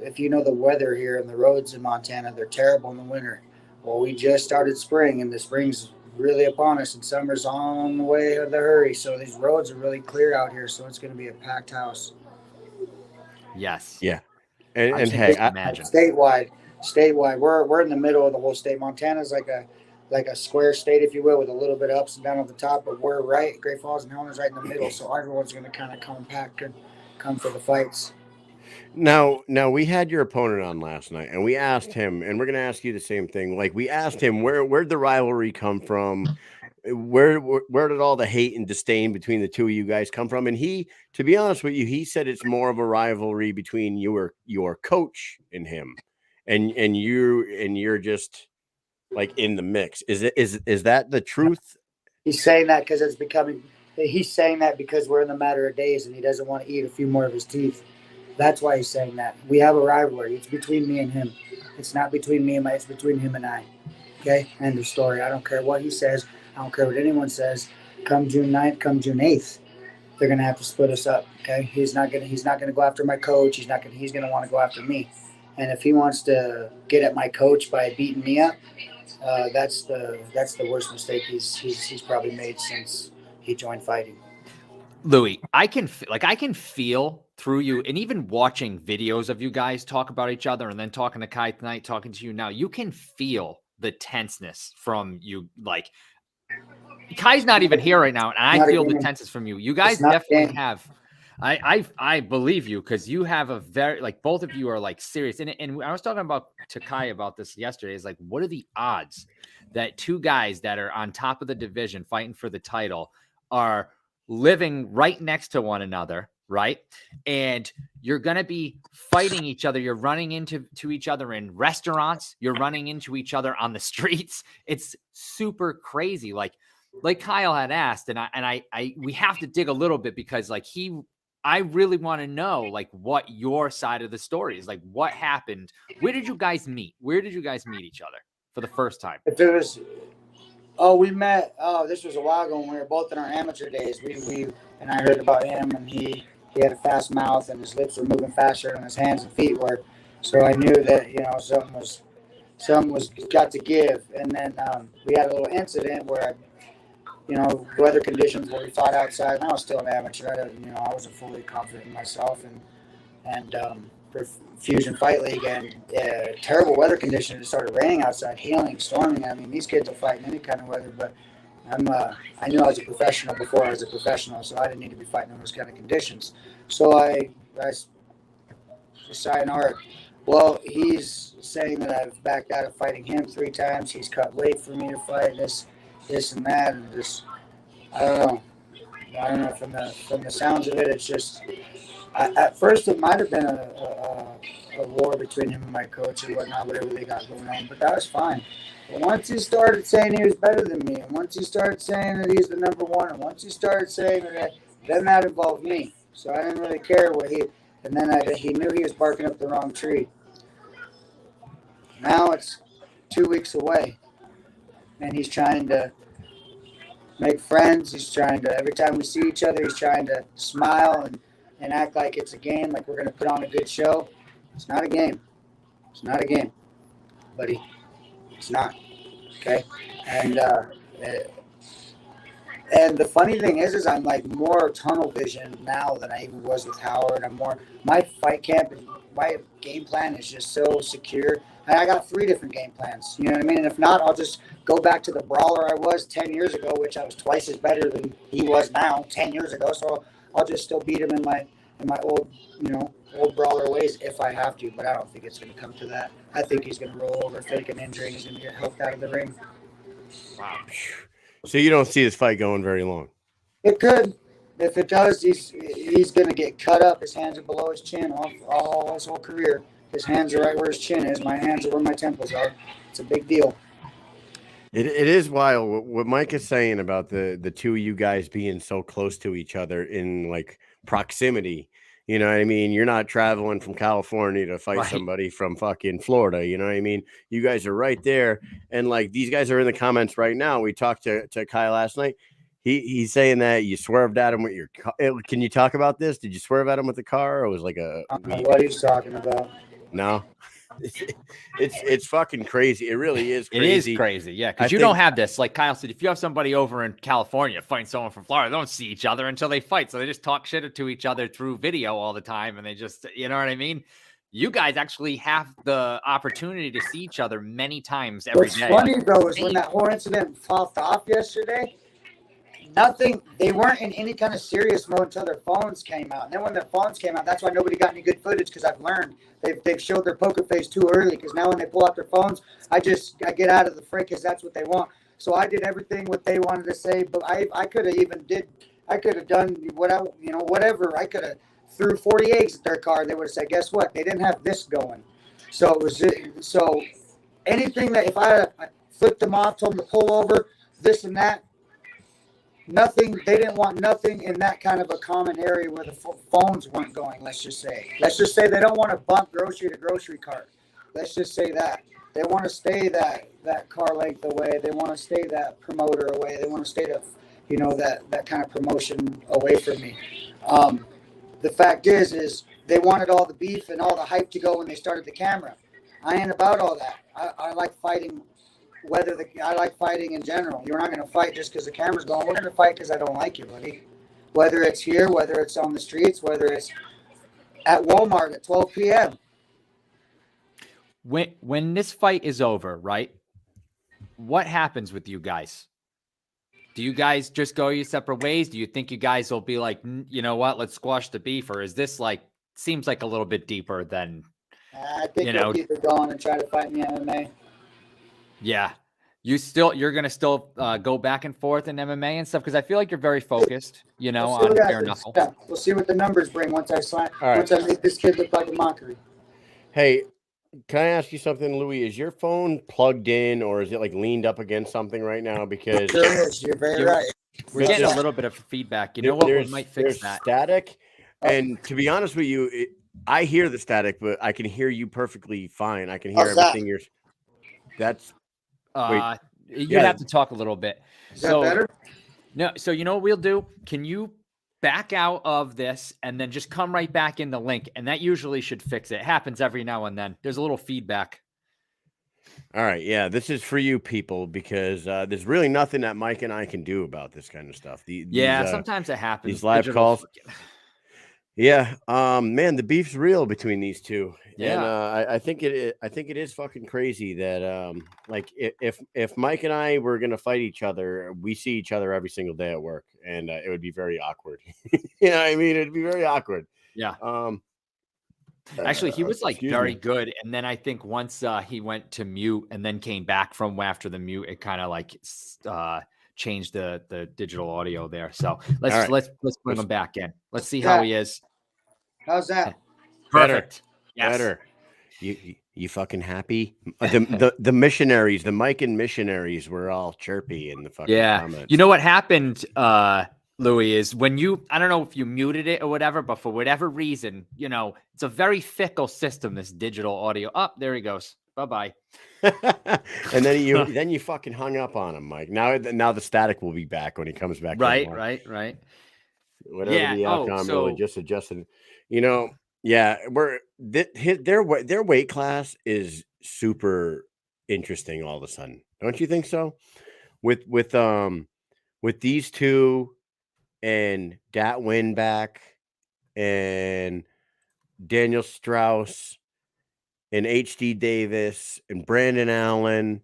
if you know the weather here and the roads in Montana, they're terrible in the winter. Well, we just started spring, and the spring's really upon us, and summer's on the way of the hurry. So these roads are really clear out here, so it's going to be a packed house. Yes. Yeah. And hey, imagine statewide, we're in the middle of the whole state. Montana's like a square state, if you will, with a little bit of ups and down at the top, but we're right. Great Falls and Homeownership right in the middle, so everyone's going to kind of compact and come for the fights. Now we had your opponent on last night, and we asked him, and we're going to ask you the same thing. Like, we asked him where'd the rivalry come from? Where did all the hate and disdain between the two of you guys come from? And he, to be honest with you, he said it's more of a rivalry between your coach and him, and you're just like in the mix. Is that the truth? He's saying that because it's becoming. He's saying that because we're in the matter of days, and he doesn't want to eat a few more of his teeth. That's why he's saying that. We have a rivalry. It's between me and him. It's not between me and it's between him and I. Okay? End of story. I don't care what he says. I don't care what anyone says. Come June 9th, come June 8th, they're gonna have to split us up. Okay? He's not gonna go after my coach. He's gonna want to go after me. And if he wants to get at my coach by beating me up, that's the worst mistake he's probably made since he joined fighting. Louie, I can feel through you, and even watching videos of you guys talk about each other, and then talking to Kai tonight, talking to you now, you can feel the tenseness from you. Like, Kai's not even here right now, and I feel the tenseness from you. You guys definitely have. I believe you, because you have a very, like, both of you are like serious. And I was talking to Kai about this yesterday. Is like, what are the odds that two guys that are on top of the division fighting for the title are living right next to one another, right? And you're going to be fighting each other. You're running into each other in restaurants. You're running into each other on the streets. It's super crazy. Like Kyle had asked, and we have to dig a little bit, because like I really want to know, like, what your side of the story is. Like, what happened? Where did you guys meet? Where did you guys meet each other for the first time? If it was, we met. This was a while ago when we were both in our amateur days. We and I heard about him, and he had a fast mouth, and his lips were moving faster than his hands and feet were. So I knew that something was got to give. And then we had a little incident where weather conditions where we fought outside, and I was still an amateur. I wasn't fully confident in myself, and for Fusion Fight League, and terrible weather conditions. It started raining outside, hailing, storming. I mean, these kids will fight in any kind of weather, but I knew I was a professional before I was a professional, so I didn't need to be fighting in those kind of conditions. So I decided, all right, well, he's saying that I've backed out of fighting him 3 times. He's cut weight for me to fight this and that, and just I don't know. From the sounds of it, it's just at first it might have been a war between him and my coach or whatnot, whatever they got going on. But that was fine. But once he started saying he was better than me, and once he started saying that he's the number one, and once he started saying that, then that involved me. So I didn't really care what he. And then he knew he was barking up the wrong tree. Now it's 2 weeks away. And he's trying to make friends. He's trying to, every time we see each other, he's trying to smile and act like it's a game, like we're going to put on a good show. It's not a game. It's not a game, buddy. It's not. Okay? And the funny thing is I'm like more tunnel vision now than I even was with Howard. My fight camp, my game plan is just so secure. And I got 3 different game plans. You know what I mean? And if not, I'll just go back to the brawler I was 10 years ago, which I was twice as better than he was now 10 years ago. So I'll just still beat him in my old brawler ways if I have to. But I don't think it's going to come to that. I think he's going to roll over, fake an injury, and he's going to get helped out of the ring. Wow. So you don't see this fight going very long? It could. If it does, he's going to get cut up. His hands are below his chin all his whole career. His hands are right where his chin is. My hands are where my temples are. It's a big deal. It is wild what Mike is saying about the two of you guys being so close to each other in like proximity. You know what I mean? You're not traveling from California to fight somebody from fucking Florida. You know what I mean? You guys are right there. And like these guys are in the comments right now. We talked to Kai last night. He's saying that you swerved at him with your car. Can you talk about this? Did you swerve at him with the car, or was like a what he's talking about? No. It's fucking crazy. It really is crazy. It is crazy, yeah. Because you don't have this. Like Kyle said, if you have somebody over in California fighting someone from Florida, they don't see each other until they fight. So they just talk shit to each other through video all the time. And they just, you know what I mean? You guys actually have the opportunity to see each other many times every day. What's funny, though, is when that whole incident popped off yesterday, they weren't in any kind of serious mode until their phones came out. And then when their phones came out, that's why nobody got any good footage, because I've learned they've showed their poker face too early, because now when they pull out their phones, I get out of the fray because that's what they want. So I did everything what they wanted to say, but I could have done whatever. I could have threw 40 eggs at their car. They would have said, guess what? They didn't have this going. So it was anything that if flipped them off, told them to pull over, this and that. Nothing. They didn't want nothing in that kind of a common area where the phones weren't going. Let's just say they don't want to bump grocery to grocery cart. Let's just say that they want to stay that car length away. They want to stay that promoter away. They want to stay that kind of promotion away from me. The fact is they wanted all the beef and all the hype to go when they started the camera. I ain't about all that. I like fighting. I like fighting in general. You're not going to fight just because the camera's going. We're going to fight because I don't like you, buddy. Whether it's here, whether it's on the streets, whether it's at Walmart at 12 p.m. When this fight is over, right? What happens with you guys? Do you guys just go your separate ways? Do you think you guys will be like, you know what, let's squash the beef? Or is this seems like a little bit deeper than, I think we'll keep it going and try to fight in the MMA. Yeah. You're going to still go back and forth in MMA and stuff? Because I feel like you're very focused, on bare knuckle. Yeah, we'll see what the numbers bring once I make this kid look like a mockery. Hey, can I ask you something, Louie? Is your phone plugged in or is it leaned up against something right now? Because sure is. You're very right. We're getting a little bit of feedback. You know what? We might fix that. Static. And to be honest with you, I hear the static, but I can hear you perfectly fine. I can hear everything you're. That's. You have to talk a little bit. Is that better? No. So you know what we'll do? Can you back out of this and then just come right back in the link? And that usually should fix it. It happens every now and then. There's a little feedback. All right. Yeah. This is for you people because there's really nothing that Mike and I can do about this kind of stuff. Sometimes it happens. These live calls. Yeah. Man, the beef's real between these two. Yeah. And I think it is fucking crazy that if Mike and I were gonna fight each other, we see each other every single day at work, and it would be very awkward. It'd be very awkward. Yeah. Actually, he was very good, and then I think once he went to mute and then came back from after the mute, it kind of changed the digital audio there. So let's bring him back in. Let's see how he is. How's that? Perfect. Yes. Better. You fucking happy? The missionaries, the Mike and missionaries were all chirpy in the fucking comments. You know what happened, Louie, is when I don't know if you muted it or whatever, but for whatever reason, it's a very fickle system, this digital audio. Oh, there he goes. Bye-bye. And then you fucking hung up on him, Mike. Now the static will be back when he comes back. Right. Whatever the outcome, really just adjusted. Yeah, their weight class is super interesting all of a sudden. Don't you think so? With these two and Dat Winback and Daniel Strauss and HD Davis and Brandon Allen,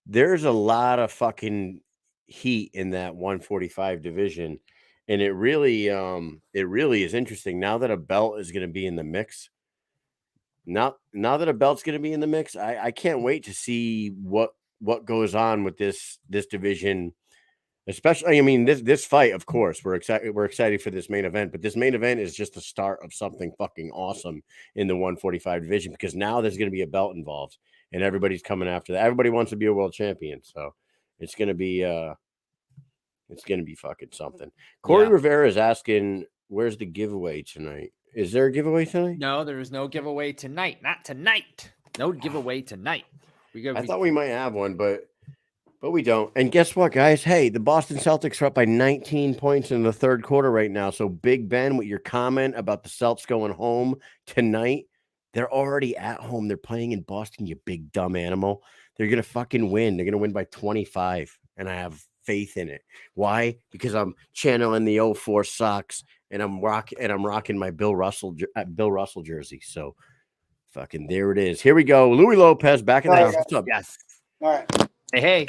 there's a lot of fucking heat in that 145 division. And it really is interesting now that a belt is going to be in the mix. Now that a belt's going to be in the mix, I can't wait to see what goes on with this division. Especially, this fight, of course, we're excited for this main event, but this main event is just the start of something fucking awesome in the 145 division because now there's going to be a belt involved and everybody's coming after that. Everybody wants to be a world champion, so it's going to be fucking something. Corey Rivera is asking, "Where's the giveaway tonight? Is there a giveaway tonight?" No, there is no giveaway tonight. Not tonight. No giveaway tonight. I thought we might have one, but we don't. And guess what, guys? Hey, the Boston Celtics are up by 19 points in the third quarter right now. So Big Ben, with your comment about the Celtics going home tonight, they're already at home. They're playing in Boston, you big dumb animal. They're going to fucking win. They're going to win by 25. And I have faith in it. Why? Because I'm channeling the 04 Sox and I'm rocking my Bill Russell jersey. So fucking there it is. Here we go. Louie Lopez back in the house. What's up? Yes. All right. Hey.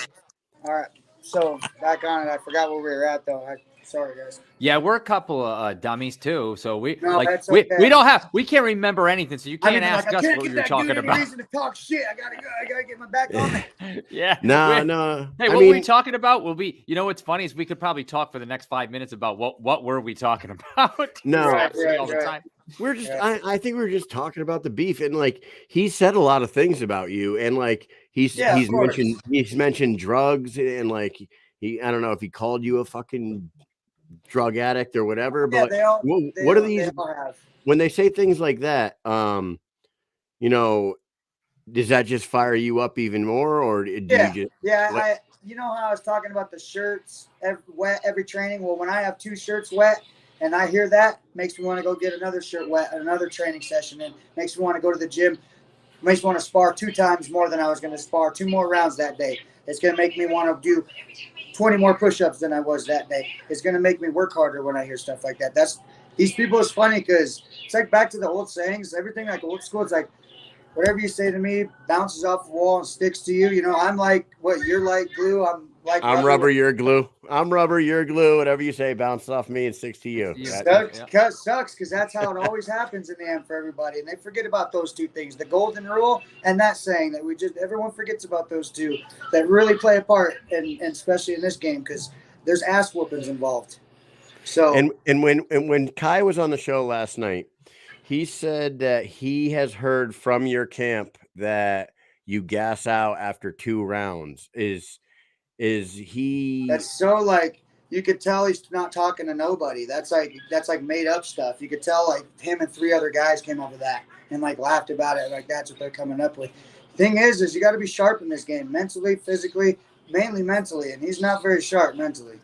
All right. So back on it. I forgot where we were at though. Sorry, guys. Yeah, we're a couple of dummies too. So we that's okay. we can't remember anything. So you can't ask us what we were talking about. Reason to talk shit. I gotta get my back on it. Yeah. No. Hey, what were we talking about? What's funny is we could probably talk for the next 5 minutes about what were we talking about? No, all the time. We're just I think we're just talking about the beef, and like he said a lot of things about you, and like he's mentioned drugs, and like I don't know if he called you a fucking drug addict or whatever, but what are these when they say things like that? You know, does that just fire you up even more, or do you just you know how I was talking about the shirts wet every training? Well, when I have 2 shirts wet and I hear that, makes me want to go get another shirt wet, another training session, and makes me want to go to the gym, makes me want to spar 2 times more than I was going to spar, 2 more rounds that day. It's going to make me want to do 20 more push-ups than I was that day. It's going to make me work harder when I hear stuff like that. These people is funny because it's like back to the old sayings, everything like old school. It's like whatever you say to me bounces off the wall and sticks to you. You know, I'm like what you're like glue. I'm rubber, you're glue. I'm rubber, you're glue. Whatever you say bounces off me and sticks to you. Sucks because that's how it always happens in the end for everybody. And they forget about those 2 things, the golden rule and that saying that everyone forgets about those 2 that really play a part, and especially in this game because there's ass whoopings involved. So and when Kai was on the show last night, he said that he has heard from your camp that you gas out after 2 rounds. Is he? That's so like you could tell he's not talking to nobody. That's like made up stuff. You could tell like him and 3 other guys came up with that and like laughed about it. Like that's what they're coming up with. Thing is you got to be sharp in this game, mentally, physically, mainly mentally, and he's not very sharp mentally.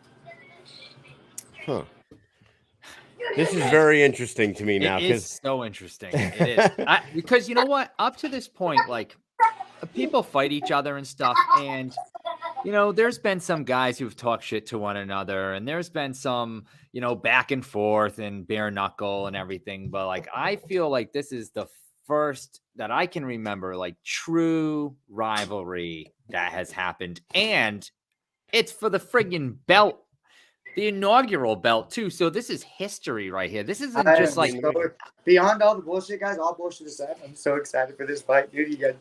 Huh. This is very interesting to me now. It is so interesting. It is because you know what? Up to this point, like people fight each other and stuff, and you know, there's been some guys who've talked shit to one another, and there's been some, you know, back and forth and Bareknuckle and everything. But like, I feel like this is the first that I can remember, like true rivalry that has happened, and it's for the friggin' belt. The inaugural belt too. So this is history right here. This isn't just like beyond all the bullshit, guys. All bullshit aside, I'm so excited for this fight, dude. You got.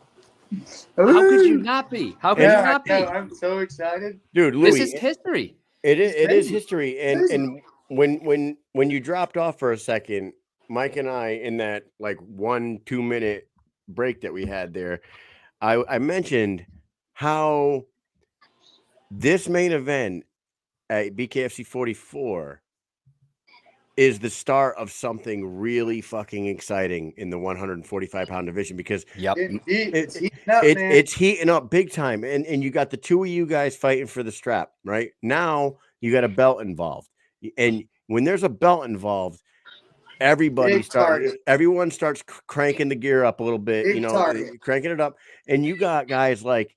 How could you not be? How could you not be? I'm so excited, dude. Louie, this is history. It is history. And when you dropped off for a second, Mike and I in that like 1-2 minute break that we had there, I mentioned how this main event at BKFC 44 is the start of something really fucking exciting in the 145-pound division because it's heating up big time. And you got the 2 of you guys fighting for the strap, right? Now you got a belt involved. And when there's a belt involved, everyone starts cranking the gear up a little bit, cranking it up. And you got guys like,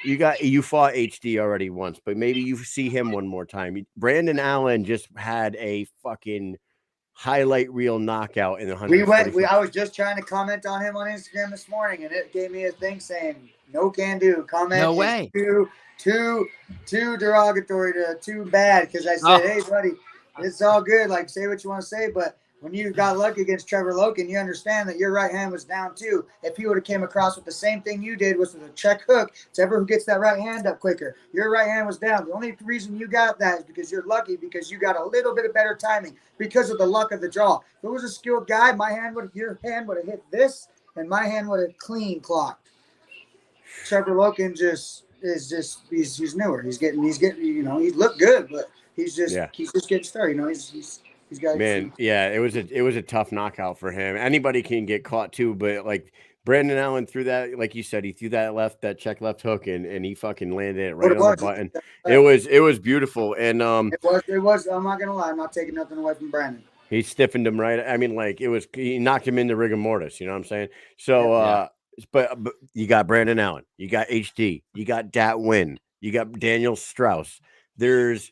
you fought HD already once, but maybe you see him one more time. Brandon Allen just had a fucking highlight reel knockout in the 100. I was just trying to comment on him on Instagram this morning, and it gave me a thing saying no can do. Comment no way. Too derogatory to too bad because I said, hey buddy, it's all good. Like say what you want to say, but when you got lucky against Trevor Loken, you understand that your right hand was down too. If he would have came across with the same thing you did, was with a check hook, it's ever who gets that right hand up quicker. Your right hand was down. The only reason you got that is because you're lucky, because you got a little bit of better timing because of the luck of the draw. If it was a skilled guy, your hand would have hit this, and my hand would have clean clocked. Trevor Loken he's newer. He's getting he looked good, but he's just getting started. He's got it was a tough knockout for him. Anybody can get caught too, but like Brandon Allen threw that, like you said, he threw that check left hook and he fucking landed it right on the button. It was beautiful. And it was I'm not gonna lie, I'm not taking nothing away from Brandon. He stiffened him right. I mean, like he knocked him into rigor mortis, you know what I'm saying? So but you got Brandon Allen, you got HD, you got Dat Win, you got Daniel Strauss. There's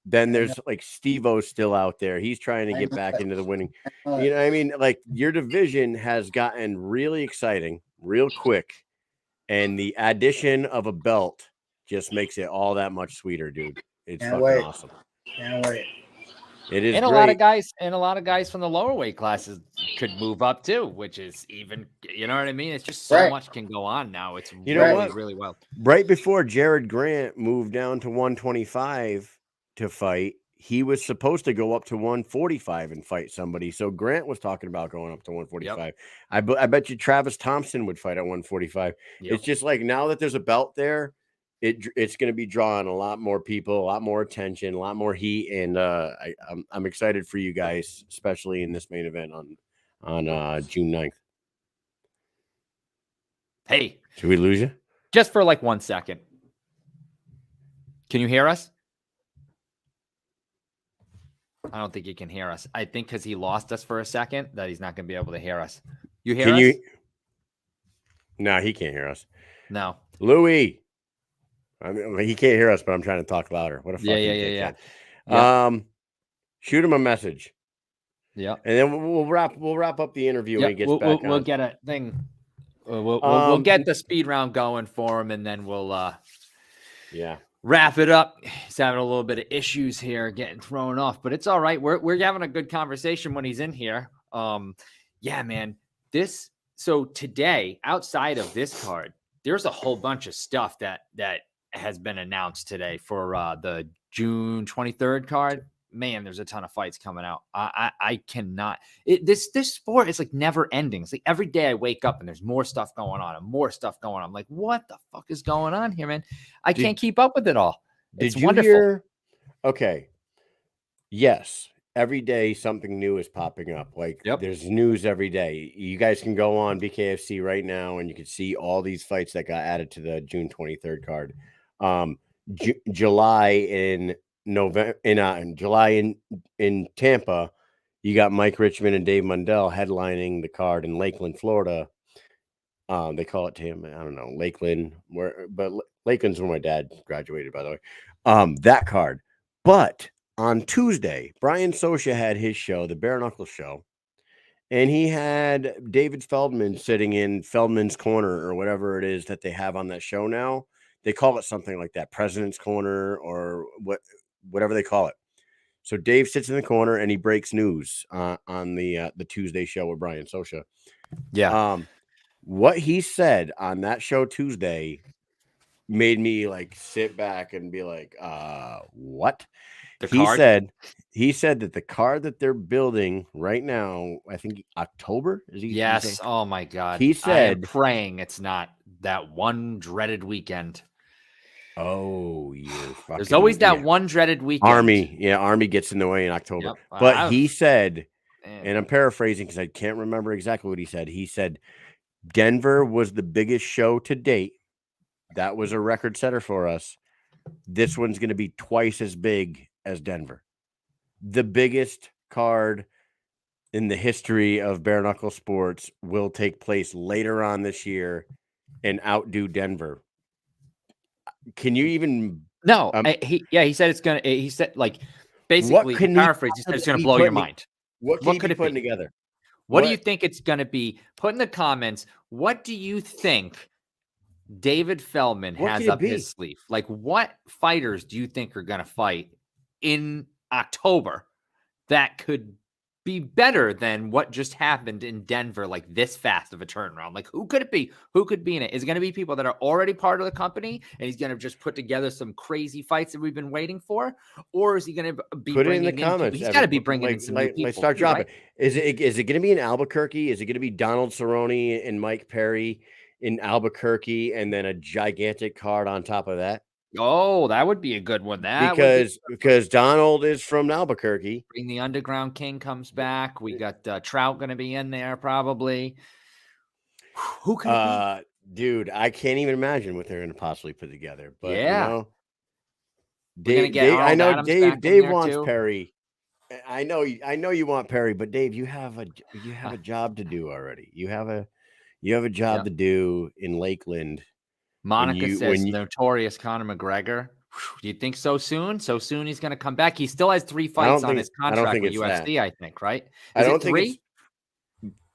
then there's like Steve-O still out there. He's trying to get back into the winning. You know what I mean? Like your division has gotten really exciting real quick. And the addition of a belt just makes it all that much sweeter, dude. It's fucking awesome. Can't wait. It is And a great. lot of guys from the lower weight classes could move up too, which is even, you know what I mean? It's just so Right. much can go on now. It's You know really, what? really well. Right before Jared Grant moved down to 125 to fight, he was supposed to go up to 145 and fight somebody. So Grant was talking about going up to 145. I bet you Travis Thompson would fight at 145. Yep. It's just like now that there's a belt there, it's going to be drawing a lot more people, a lot more attention, a lot more heat, and I'm excited for you guys, especially in this main event on June 9th. Hey, Should we lose you? just for like 1 second. Can you hear us? I don't think you can hear us. I think because he lost us for a second that he's not going to be able to hear us. You hear us? No, he can't hear us. No. Louie. I mean, he can't hear us, but I'm trying to talk louder. What a fucking dickhead. Yep. Shoot him a message. Yeah. And then we'll wrap up the interview when he gets back. We'll get a thing. We'll get the speed round going for him, and then we'll wrap it up. He's having a little bit of issues here, getting thrown off, but it's all right. We're having a good conversation when he's in here. Yeah, man. So today, outside of this card, there's a whole bunch of stuff that has been announced today for the June 23rd card. Man, there's a ton of fights coming out. I cannot. This sport is like never ending. It's like every day I wake up and there's more stuff going on and more stuff going on. I'm like, what the fuck is going on here, man? I can't keep up with it all. It's wonderful. Hear? Okay. Yes. Every day something new is popping up. Like there's news every day. You guys can go on BKFC right now and you can see all these fights that got added to the June 23rd card. July in November, in July in Tampa, you got Mike Richmond and Dave Mundell headlining the card in Lakeland, Florida. They call it Tampa. I don't know, Lakeland, but Lakeland's where my dad graduated, by the way. That card. But on Tuesday, Brian Sosha had his show, the Bareknuckle show, and he had David Feldman sitting in Feldman's Corner or whatever it is that they have on that show now. They call it something like that, President's Corner or whatever they call it. So Dave sits in the corner and he breaks news on the Tuesday show with Brian Sosha. Yeah. What he said on that show Tuesday made me like sit back and be like, what? He said that the card that they're building right now, I think October, is he? Yes. Oh my God. He said, I am praying it's not that one dreaded weekend. Oh, you're fucking. There's always that one dreaded weekend. Army gets in the way in October. Yep. But he said, and I'm paraphrasing because I can't remember exactly what he said. He said Denver was the biggest show to date. That was a record setter for us. This one's going to be twice as big as Denver. The biggest card in the history of bare knuckle sports will take place later on this year and outdo Denver. Can you even? No, he said it's gonna. He said like basically paraphrase. He said it's gonna blow your mind. What could it put together? What do you think it's gonna be? Put in the comments. What do you think David Feldman has up his sleeve? Like, what fighters do you think are gonna fight in October that could be better than what just happened in Denver, like this fast of a turnaround? Like, who could it be? Who could be in it? Is it going to be people that are already part of the company and he's going to just put together some crazy fights that we've been waiting for? Or is he going to be put it in the comments? He's got to be bringing in some new people. Let's start dropping. Right? Is it going to be in Albuquerque? Is it going to be Donald Cerrone and Mike Perry in Albuquerque and then a gigantic card on top of that? Oh, that would be a good one. Because Donald is from Albuquerque. Bring the Underground King comes back. We got Trout going to be in there probably. Who could it be? Dude, I can't even imagine what they're going to possibly put together. But yeah, Dave, I know Dave wants too. Perry. I know you want Perry, but Dave, you have a job to do already. You have a job to do in Lakeland. Monica says notorious Conor McGregor. Do you think so soon? So soon he's going to come back. He still has 3 fights on his contract with UFC, I think, right? I don't think 3?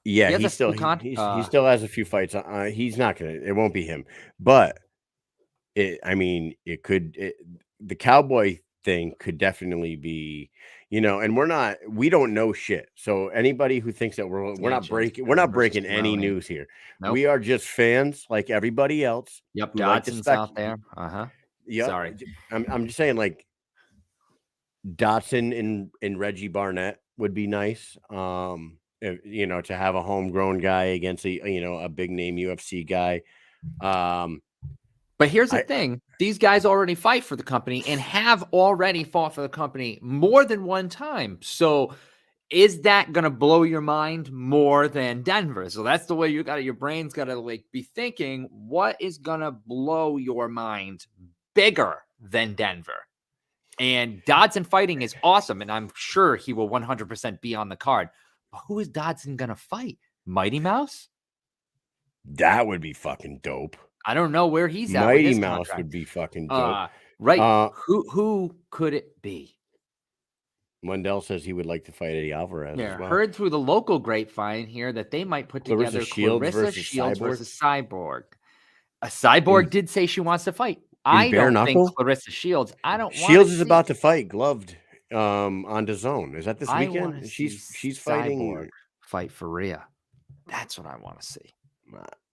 Yeah, he still has a few fights. He's not going to. It won't be him. But it could. The Cowboy thing could definitely be, and we don't know shit. So anybody who thinks that we're not breaking any news here. Nope. We are just fans like everybody else. Yep, who like to Dodson's out there. Yeah, Sorry. I'm just saying, like, Dotson and Reggie Barnett would be nice. To have a homegrown guy against a big name UFC guy. But here's the thing. These guys already fight for the company and have already fought for the company more than one time. So is that going to blow your mind more than Denver? So that's the way your brain's got to like be thinking, what is going to blow your mind bigger than Denver? And Dodson fighting is awesome. And I'm sure he will 100% be on the card. But who is Dodson going to fight? Mighty Mouse? That would be fucking dope. I don't know where he's at. Mighty Mouse would be fucking dope. Right. Who could it be? Mundell says he would like to fight Eddie Alvarez as well. Heard through the local grapevine here that they might put together Clarissa Shields versus Cyborg. A Cyborg did say she wants to fight. I don't think Clarissa Shields. Shields is about to fight gloved on DAZN. Is that this weekend? She's fighting. Cyborg fight for Rhea. That's what I want to see.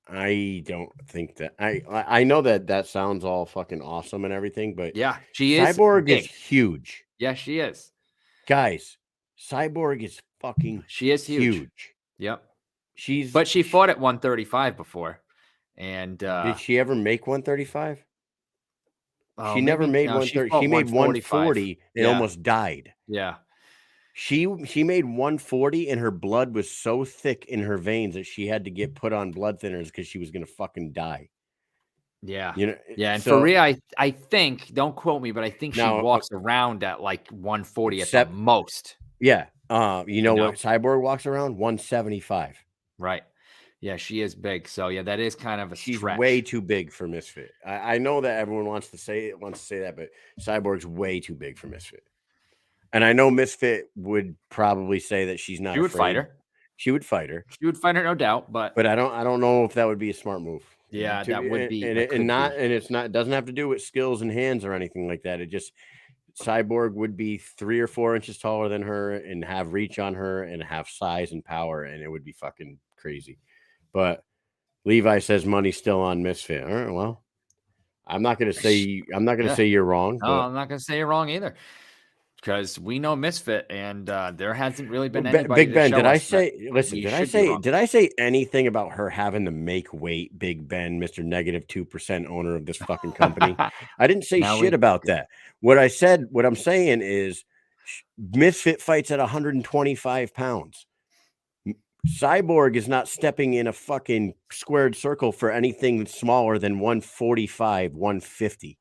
I don't think that I know that sounds all fucking awesome and everything, but yeah, she is. Cyborg is huge. Yeah, she is. Guys, Cyborg is fucking. She is huge. Yep. But she fought at 135 before, and did she ever make 135? She never made 130. She made 140 and almost died. Yeah. She made 140 and her blood was so thick in her veins that she had to get put on blood thinners because she was gonna fucking die. Yeah. And for Rhea, I think, don't quote me, but I think she walks around at like 140 at the most. Yeah. What Cyborg walks around? 175. Right. Yeah, she is big. So yeah, that is kind of a She's stretch. way too big for Misfit. I know that everyone wants to say that, but Cyborg's way too big for Misfit. And I know Misfit would probably say that she's not. She would fight her. She would fight her. She would fight her, no doubt. But I don't know if that would be a smart move. Yeah, that would be. And it's not. It doesn't have to do with skills and hands or anything like that. It just Cyborg would be 3 or 4 inches taller than her and have reach on her and have size and power, and it would be fucking crazy. But Levi says money's still on Misfit. All right, well, I'm not going to say you're wrong. No, I'm not going to say you're wrong either. Because we know Misfit, and there hasn't really been anybody. Big Ben, did I say anything about her having to make weight? Big Ben, Mr. -2% owner of this fucking company. I didn't say shit about that. What I'm saying is Misfit fights at 125 pounds. Cyborg is not stepping in a fucking squared circle for anything smaller than 145, 150.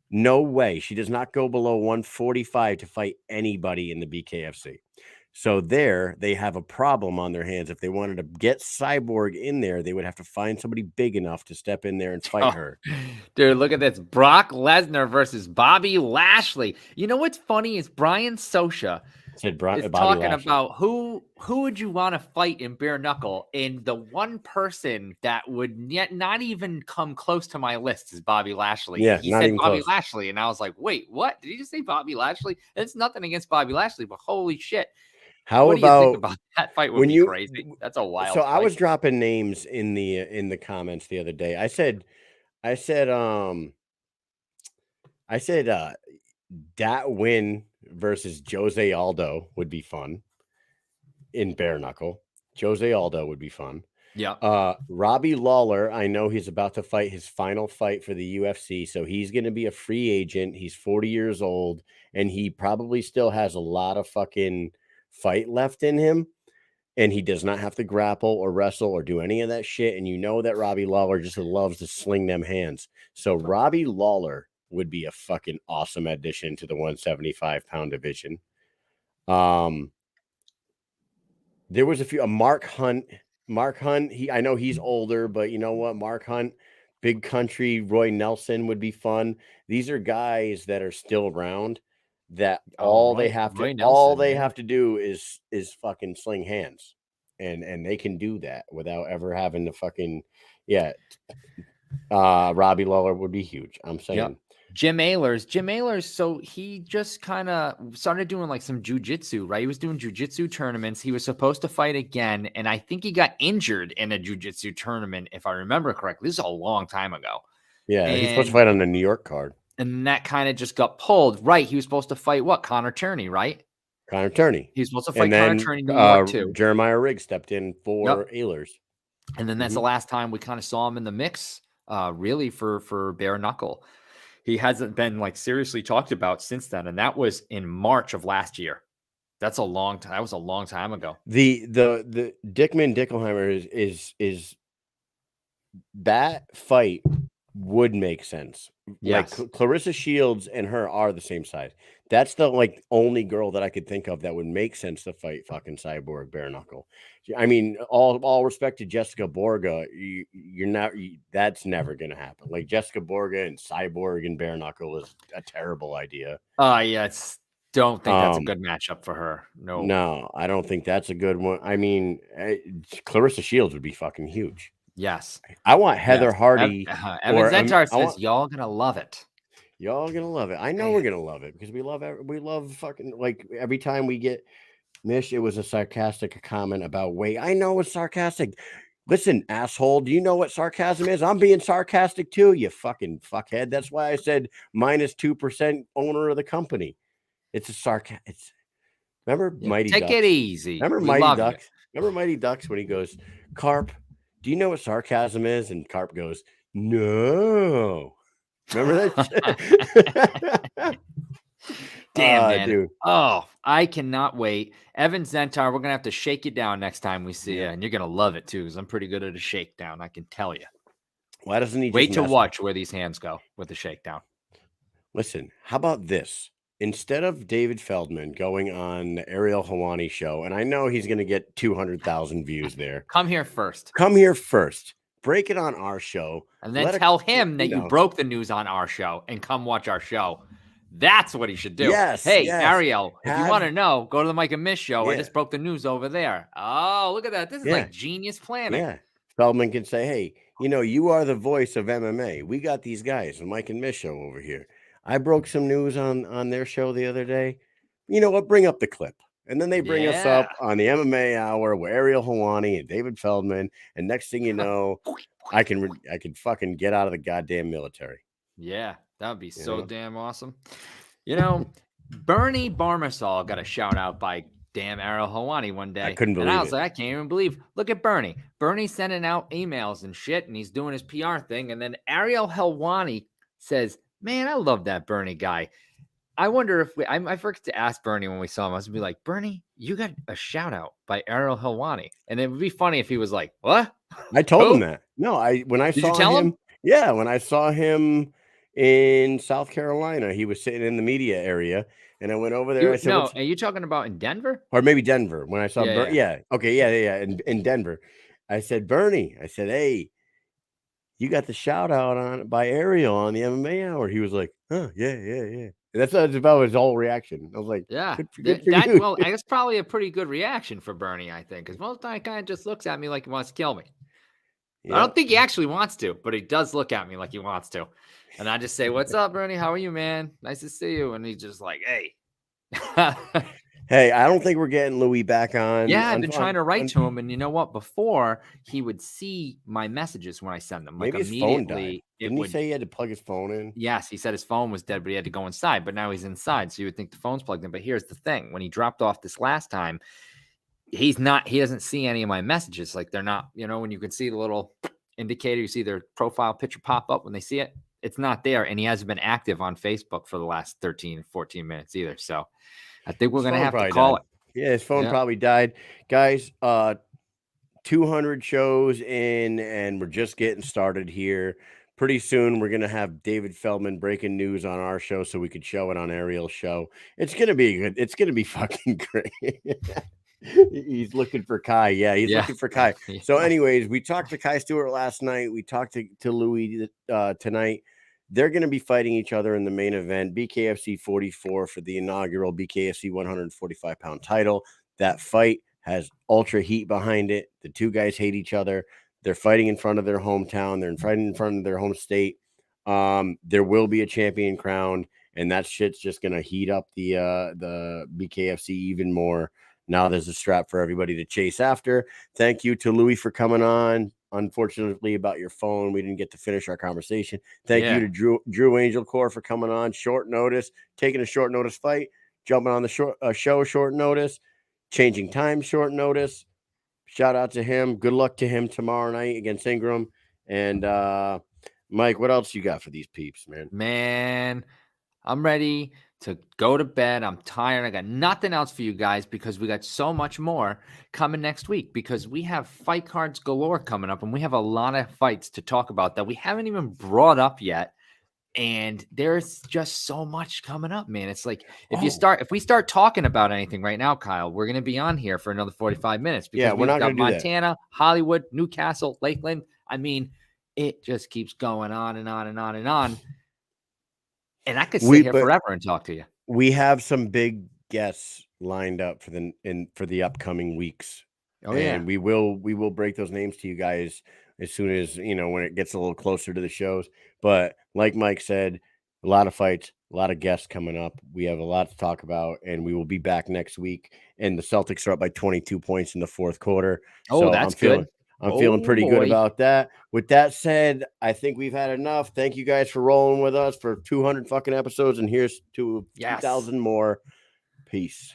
No way. She does not go below 145 to fight anybody in the BKFC. So they have a problem on their hands. If they wanted to get Cyborg in there, they would have to find somebody big enough to step in there and fight her. Dude, look at this. Brock Lesnar versus Bobby Lashley. You know what's funny is Brian Sosha is talking about who would you want to fight in bare knuckle, and the one person that would yet not even come close to my list is Bobby Lashley. Yeah, he said Bobby Lashley, and I was like, wait, what? Did he just say Bobby Lashley? It's nothing against Bobby Lashley, but holy shit. What do you think about that fight? Would be crazy. That's a wild fight. I was dropping names in the comments the other day. I said Dat Win versus Jose Aldo would be fun in bare knuckle. Jose Aldo would be fun. Yeah. Robbie Lawler, I know he's about to fight his final fight for the UFC, so he's going to be a free agent. He's 40 years old, and he probably still has a lot of fucking fight left in him, and he does not have to grapple or wrestle or do any of that shit. And you know that Robbie Lawler just loves to sling them hands. So Robbie Lawler would be a fucking awesome addition to the 175-pound division. There was Mark Hunt. I know he's older, but you know what? Mark Hunt, Big Country, Roy Nelson would be fun. These are guys that are still around that they have to do is fucking sling hands. And they can do that without ever having to fucking Robbie Lawler would be huge. I'm saying. Jim Ehlers, so he just kind of started doing like some jujitsu, right? He was doing jujitsu tournaments. He was supposed to fight again, and I think he got injured in a jujitsu tournament, if I remember correctly. This is a long time ago. Yeah, he's supposed to fight on the New York card. And that kind of just got pulled. Right. He was supposed to fight what? Connor Turney, right? Connor Turney. He was supposed to fight And then, Connor Turney in New York too. Jeremiah Riggs stepped in for Ehlers. And then that's the last time we kind of saw him in the mix, really, for Bareknuckle. He hasn't been like seriously talked about since then. And that was in March of last year. That's a long time. That was a long time ago. The Dickman Dickelheimer is that fight would make sense. Yes. Like Clarissa Shields and her are the same size. That's the like only girl that I could think of that would make sense to fight fucking Cyborg Bareknuckle. I mean, all respect to Jessica Borga, you're not. That's never gonna happen. Like Jessica Borga and Cyborg and Bareknuckle is a terrible idea. Yeah, don't think that's a good matchup for her. No, I don't think that's a good one. I mean, Clarissa Shields would be fucking huge. Yes, I want Heather Hardy. Evan Zentar says y'all gonna love it. Y'all gonna love it. I know we're gonna love it because we love fucking like every time we get Mish. It was a sarcastic comment about weight. I know it's sarcastic. Listen, asshole. Do you know what sarcasm is? I'm being sarcastic too. You fucking fuckhead. That's why I said -2% owner of the company. It's a sarcasm. Remember Mighty Ducks? Take it easy. Remember Mighty Ducks? Remember Mighty Ducks when he goes, Carp, do you know what sarcasm is? And Carp goes, no. Remember that shit? Damn, man. Dude. Oh, I cannot wait. Evan Zentar, we're going to have to shake you down next time we see you. And you're going to love it, too, because I'm pretty good at a shakedown. I can tell you. Why doesn't he just wait to watch where these hands go with the shakedown? Listen, how about this? Instead of David Feldman going on the Ariel Helwani show, and I know he's going to get 200,000 views there. Come here first. Break it on our show. And then tell him that you broke the news on our show and come watch our show. That's what he should do. Yes. Hey, Ariel, if you want to know, go to the Mike and Mish show. I just broke the news over there. Oh, look at that. This is like genius planning. Yeah. Feldman can say, hey, you are the voice of MMA. We got these guys, the Mike and Mish show over here. I broke some news on their show the other day. You know what? Bring up the clip. And then they bring us up on the MMA Hour with Ariel Helwani and David Feldman. And next thing you know, I can fucking get out of the goddamn military. Yeah, that would be so damn awesome. Bernie Barmasol got a shout out by damn Ariel Helwani one day. I couldn't believe it. And I was like, I can't even believe. Look at Bernie. Bernie's sending out emails and shit, and he's doing his PR thing. And then Ariel Helwani says, man, I love that Bernie guy. I wonder if I forgot to ask Bernie when we saw him. I was going to be like, Bernie, you got a shout out by Ariel Helwani. And it would be funny if he was like, what? I told him that. No, when I Did saw you tell him? Yeah, when I saw him in South Carolina, he was sitting in the media area. And I went over there. I said, no, are you talking about in Denver? Or maybe Denver. When I saw Bernie. Yeah. Okay. Yeah. In Denver. I said, Bernie, hey, you got the shout out by Ariel on the MMA Hour. He was like, huh, yeah. That's about his whole reaction. I was like, yeah, good for you. Well, that's probably a pretty good reaction for Bernie, I think, because most of the time he kind of just looks at me like he wants to kill me. Yeah. I don't think he actually wants to, but he does look at me like he wants to. And I just say, what's up, Bernie? How are you, man? Nice to see you. And he's just like, hey. Hey, I don't think we're getting Louie back on. Yeah, I've been trying to write to him. And you know what? Before, he would see my messages when I send them. Like, maybe his phone died. Didn't he say he had to plug his phone in? Yes, he said his phone was dead, but he had to go inside. But now he's inside, so you would think the phone's plugged in. But here's the thing. When he dropped off this last time, he doesn't see any of my messages. Like, they're not, when you can see the little indicator, you see their profile picture pop up when they see it. It's not there. And he hasn't been active on Facebook for the last 13, 14 minutes either. So I think we're going to have to call it. Yeah, his phone probably died. Guys, 200 shows in, and we're just getting started here. Pretty soon, we're going to have David Feldman breaking news on our show so we could show it on Ariel's show. It's going to be good. It's going to be fucking great. He's looking for Kai. Yeah, he's looking for Kai. So anyways, we talked to Kai Stewart last night. We talked to Louie tonight. They're going to be fighting each other in the main event, BKFC 44 for the inaugural BKFC 145-pound title. That fight has ultra heat behind it. The two guys hate each other. They're fighting in front of their hometown. They're fighting in front of their home state. There will be a champion crowned, and that shit's just gonna heat up the BKFC even more. Now there's a strap for everybody to chase after. Thank you to Louie for coming on. Unfortunately, about your phone, we didn't get to finish our conversation. Thank you to Drew Angelcor for coming on short notice, taking a short notice fight, jumping on the show short notice, changing time short notice. Shout out to him. Good luck to him tomorrow night against Ingram. And Mike, what else you got for these peeps, man? Man, I'm ready to go to bed. I'm tired. I got nothing else for you guys because we got so much more coming next week because we have fight cards galore coming up and we have a lot of fights to talk about that we haven't even brought up yet. And there's just so much coming up, man. It's like if we start talking about anything right now, Kyle, we're going to be on here for another 45 minutes because we're not got going to do Montana, Hollywood, Newcastle, Lakeland. I mean, it just keeps going on and on and on and on. And I could sit here forever and talk to you. We have some big guests lined up for the upcoming weeks. Oh, and we will break those names to you guys as soon as, when it gets a little closer to the shows. But like Mike said, a lot of fights, a lot of guests coming up. We have a lot to talk about, and we will be back next week. And the Celtics are up by 22 points in the fourth quarter. Oh, so that's good. I'm feeling pretty good about that. With that said, I think we've had enough. Thank you guys for rolling with us for 200 fucking episodes, and here's to 2,000 more. Peace.